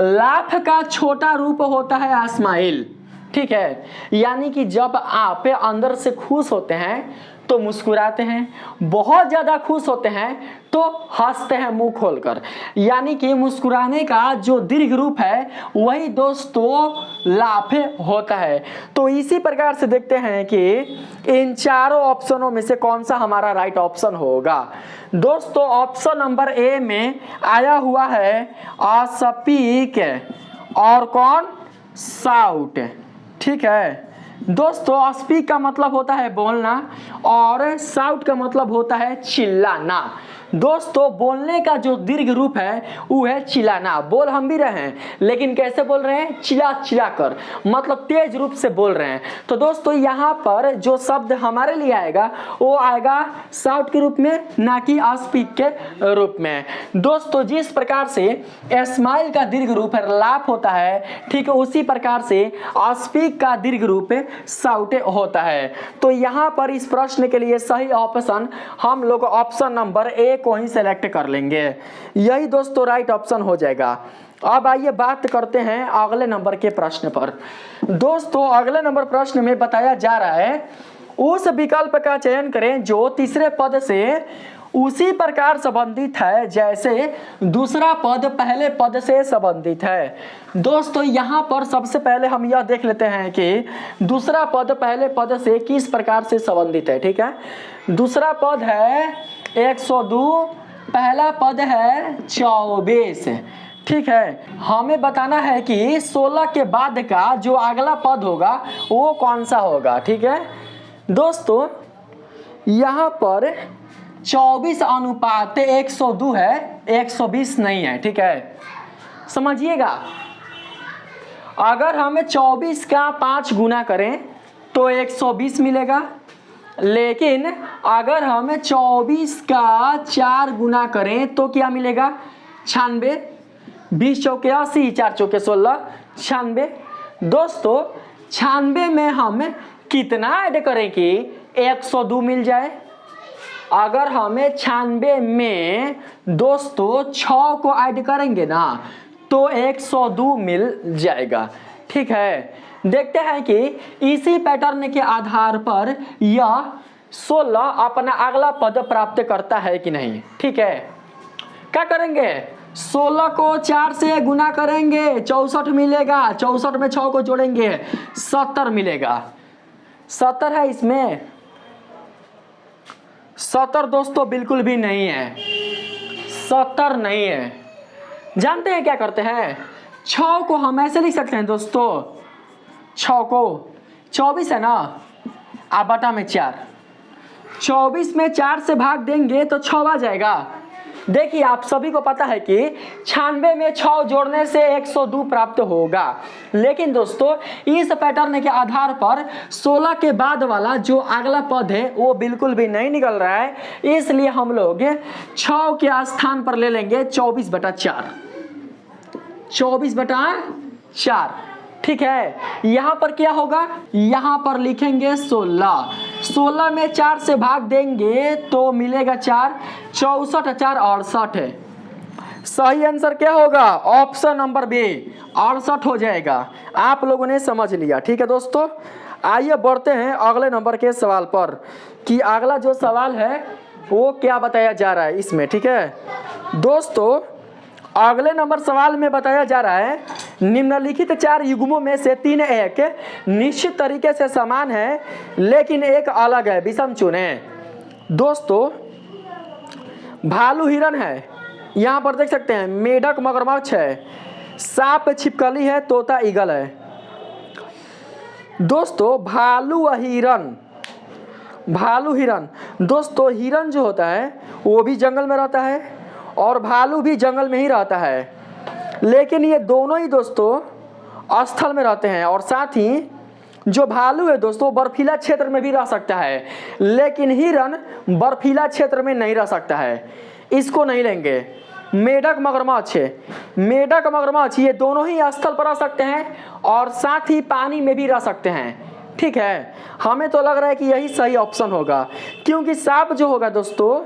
लाफ का छोटा रूप होता है आस्माइल। ठीक है, यानी कि जब आप अंदर से खुश होते हैं तो मुस्कुराते हैं, बहुत ज्यादा खुश होते हैं तो हंसते हैं मुंह खोलकर, यानी कि मुस्कुराने का जो दीर्घ रूप है वही दोस्तों लाफे होता है। तो इसी प्रकार से देखते हैं कि इन चारों ऑप्शनों में से कौन सा हमारा राइट ऑप्शन होगा। दोस्तों ऑप्शन नंबर ए में आया हुआ है अस्पीक और कौन? साउट। ठीक है दोस्तों, स्पीक का मतलब होता है बोलना और साउट का मतलब होता है चिल्लाना। दोस्तों बोलने का जो दीर्घ रूप है वो है चिल्लाना। बोल हम भी रहे हैं लेकिन कैसे बोल रहे हैं? चिल्ला चिल्ला कर, मतलब तेज रूप से बोल रहे हैं। तो दोस्तों यहाँ पर जो शब्द हमारे लिए आएगा वो आएगा साउट के रूप में, ना कि स्पीक के रूप में। दोस्तों जिस प्रकार से स्माइल का दीर्घ रूप है लाफ होता है, ठीक है उसी प्रकार से स्पीक का दीर्घ रूप साउट होता है। तो यहाँ पर इस प्रश्न के लिए सही ऑप्शन हम लोग ऑप्शन नंबर ए को ही सेलेक्ट कर लेंगे, यही दोस्तों राइट ऑप्शन हो जाएगा। अब आइए बात करते हैं अगले नंबर के प्रश्न पर। दोस्तों अगले नंबर प्रश्न में बताया जा रहा है उस विकल्प का चयन करें जो तीसरे पद से उसी प्रकार संबंधित है जैसे दूसरा पद पहले पद से संबंधित है। दोस्तों यहाँ पर सबसे पहले हम यह देख लेते हैं कि दूसरा पद पहले पद से किस प्रकार से संबंधित है। ठीक है, दूसरा पद है 102, पहला पद है 24। ठीक है, हमें बताना है कि 16 के बाद का जो अगला पद होगा वो कौन सा होगा। ठीक है दोस्तों, यहाँ पर 24:102 है, 120 नहीं है। ठीक है, समझिएगा, अगर हमें 24 का 5 गुना करें तो 120 मिलेगा, लेकिन अगर हमें 24 का 4 गुना करें तो क्या मिलेगा? 96। 20 चौके 80, 4 चौके 16, 96। दोस्तों 96 में हम कितना ऐड करें कि 102 मिल जाए? अगर हमें 96 में दोस्तों 6 को ऐड करेंगे ना तो 102 मिल जाएगा। ठीक है, देखते हैं कि इसी पैटर्न के आधार पर यह 16 अपना अगला पद प्राप्त करता है कि नहीं। ठीक है, क्या करेंगे, 16 को 4 से गुना करेंगे 64 मिलेगा, 64 में 6 को जोड़ेंगे 70 मिलेगा। 70 है इसमें, 70 दोस्तों बिल्कुल भी नहीं है, 70 नहीं है। जानते हैं क्या करते हैं, 6 को हम ऐसे लिख सकते हैं दोस्तों, 6 को 24 है ना, आप बटा में 4, 24 में 4 से भाग देंगे तो 6 आ जाएगा। देखिए आप सभी को पता है कि 96 में 6 जोड़ने से 102 प्राप्त होगा, लेकिन दोस्तों इस पैटर्न के आधार पर 16 के बाद वाला जो अगला पद है वो बिल्कुल भी नहीं निकल रहा है, इसलिए हम लोग 6 के स्थान पर ले लेंगे 24/4, 24/4। ठीक है, यहाँ पर क्या होगा, यहाँ पर लिखेंगे 16, 16 में 4 से भाग देंगे तो मिलेगा 4, 64 4 68 है। सही आंसर क्या होगा, ऑप्शन नंबर बी 68 हो जाएगा। आप लोगों ने समझ लिया। ठीक है दोस्तों, आइए बढ़ते हैं अगले नंबर के सवाल पर कि अगला जो सवाल है वो क्या बताया जा रहा है इसमें। ठीक है दोस्तों, अगले नंबर सवाल में बताया जा रहा है निम्नलिखित 4 युग्मों में से 3 एक निश्चित तरीके से समान है लेकिन एक अलग है, विषम चुनें। दोस्तों भालू हिरन है, यहाँ पर देख सकते हैं, मेढक मगरमच्छ है, सांप छिपकली है, तोता ईगल है। दोस्तों भालू हिरन दोस्तों, हिरन जो होता है वो भी जंगल में रहता है और भालू भी जंगल में ही रहता है, लेकिन ये दोनों ही दोस्तों स्थल में रहते हैं। और साथ ही जो भालू है दोस्तों बर्फीला क्षेत्र में भी रह सकता है, लेकिन हिरन बर्फीला क्षेत्र में नहीं रह सकता है, इसको नहीं लेंगे। मेढक मगरमच्छ ये दोनों ही स्थल पर रह सकते हैं और साथ ही पानी में भी रह सकते हैं। ठीक है, हमें तो लग रहा है कि यही सही ऑप्शन होगा, क्योंकि सांप जो होगा दोस्तों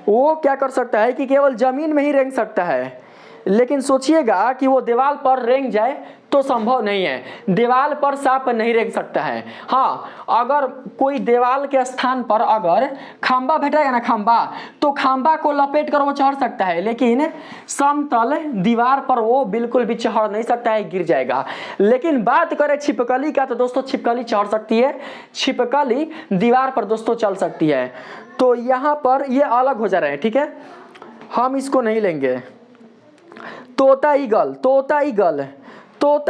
वो क्या कर सकता है कि केवल जमीन में ही रेंग सकता है, लेकिन सोचिएगा कि वो दीवार पर रेंग जाए तो संभव नहीं है, दीवार पर सांप नहीं रेंग सकता है। हाँ, अगर कोई दीवार के स्थान पर अगर खंबा भेटेगा ना, खंबा, तो खंबा को लपेट कर वो चढ़ सकता है, लेकिन समतल दीवार पर वो बिल्कुल भी चढ़ नहीं सकता है, गिर जाएगा। लेकिन बात करें छिपकली का तो दोस्तों छिपकली चढ़ सकती है, छिपकली दीवार पर दोस्तों चल सकती है। तो यहाँ पर ये अलग हो जा रहे हैं। ठीक है, हम इसको नहीं लेंगे। तोता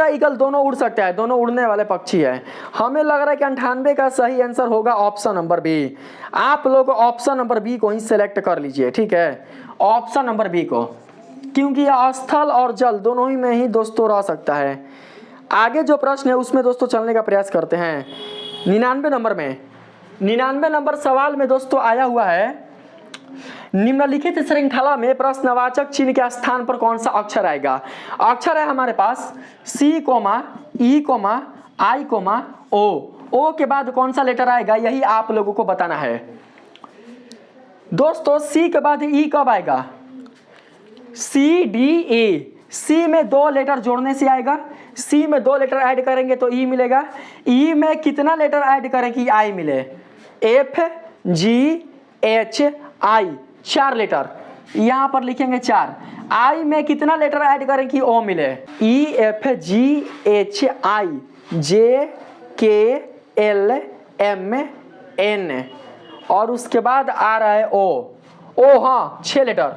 ईगल दोनों उड़ सकता है, दोनों उड़ने वाले पक्षी है। हमें लग रहा है कि 98 का सही आंसर होगा ऑप्शन नंबर बी। आप लोग ऑप्शन नंबर बी को ही सिलेक्ट कर लीजिए। ठीक है, ऑप्शन नंबर बी को, क्योंकि यह स्थल और जल दोनों ही में ही दोस्तों रह सकता है। आगे जो प्रश्न है उसमें दोस्तों चलने का प्रयास करते हैं। 99 नंबर सवाल में दोस्तों आया हुआ है, निम्नलिखित श्रृंखला में प्रश्नवाचक चिन्ह के स्थान पर कौन सा अक्षर आएगा। अक्षर है हमारे पास C, E, I, O के बाद कौन सा लेटर आएगा यही आप लोगों को बताना है। दोस्तों C के बाद E कब आएगा, C, D, E। C में 2 लेटर जोड़ने से आएगा, C में 2 लेटर ऐड करेंगे तो E मिलेगा। E में कितना लेटर ऐड करें कि I मिले, F, G, H, I, 4 letter यहाँ पर लिखेंगे 4। I में कितना लेटर ऐड करें कि O मिले, E, F, G, H, I, J, K, L, M, N और उसके बाद आ रहा है O। हाँ 6 लेटर,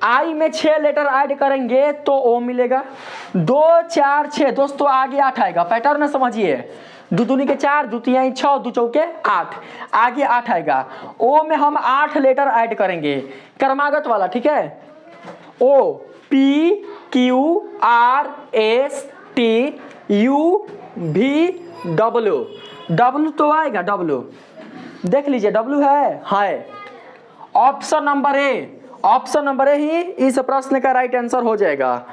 I में 6 लेटर ऐड करेंगे तो O मिलेगा। 2, 4, 6 दोस्तों आगे 8 आएगा। पैटर्न समझिए, 2 दूनी के 4, 2 तिहाई 6, 2 चौके 8, आगे 8 आएगा। O में हम 8 लेटर ऐड करेंगे, क्रमागत वाला। ठीक है, O, P, Q, R, S, T, U, V, W तो आएगा, W देख लीजिए, W है। ऑप्शन नंबर ए ही इस प्रश्न का राइट आंसर हो जाएगा।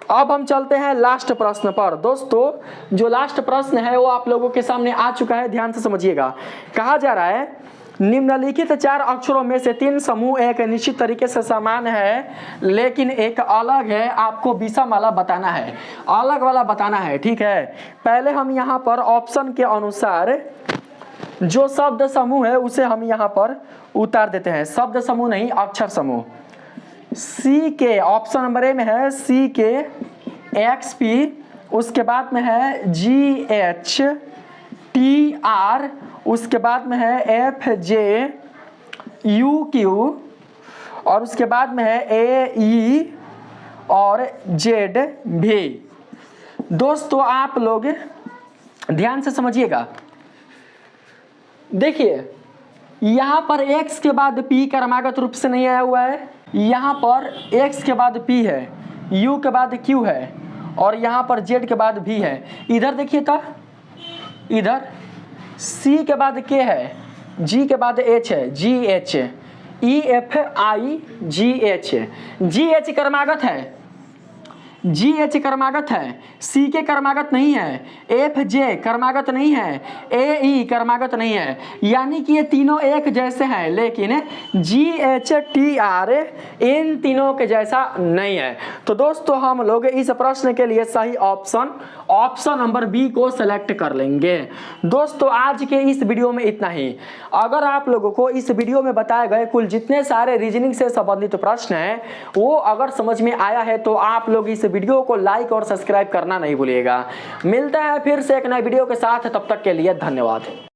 अब हम चलते हैं लास्ट प्रश्न पर। दोस्तों जो लास्ट प्रश्न है वो आप लोगों के सामने आ चुका है, ध्यान से समझिएगा। कहा जा रहा है निम्नलिखित 4 अक्षरों में से 3 समूह एक निश्चित तरीके से समान है लेकिन एक अलग है, आपको विषम वाला बताना है, अलग वाला बताना है, ठीक है। पहले हम यहाँ पर ऑप्शन के अनुसार जो शब्द समूह है उसे हम यहाँ पर उतार देते हैं, शब्द समूह नहीं अक्षर समूह। सी के ऑप्शन नंबर ए में है सी के XP, उसके बाद में है GHTR, उसके बाद में है FJUQ और उसके बाद में है AE और ZV। दोस्तों आप लोग ध्यान से समझिएगा, देखिए यहाँ पर X के बाद P क्रमागत रूप से नहीं आया हुआ है, यहाँ पर X के बाद P है, U के बाद Q है और यहाँ पर Z के बाद V है। इधर देखिए तो इधर C के बाद K है, G के बाद H है, GH, EFIGH, GH क्रमागत है, GH क्रमागत है, CK क्रमागत नहीं है, FJ क्रमागत नहीं है, AE क्रमागत नहीं है, यानी कि ये तीनों एक जैसे हैं लेकिन GHTR इन तीनों के जैसा नहीं है। तो दोस्तों हम लोग इस प्रश्न के लिए सही ऑप्शन नंबर बी को सेलेक्ट कर लेंगे। दोस्तों आज के इस वीडियो में इतना ही। अगर आप लोगों को इस वीडियो में बताए गए कुल जितने सारे रीजनिंग से संबंधित प्रश्न हैं वो अगर समझ में आया है तो आप लोग इस वीडियो को लाइक और सब्सक्राइब करना नहीं भूलिएगा। मिलते हैं फिर से एक नए वीडियो के साथ, तब तक के लिए धन्यवाद।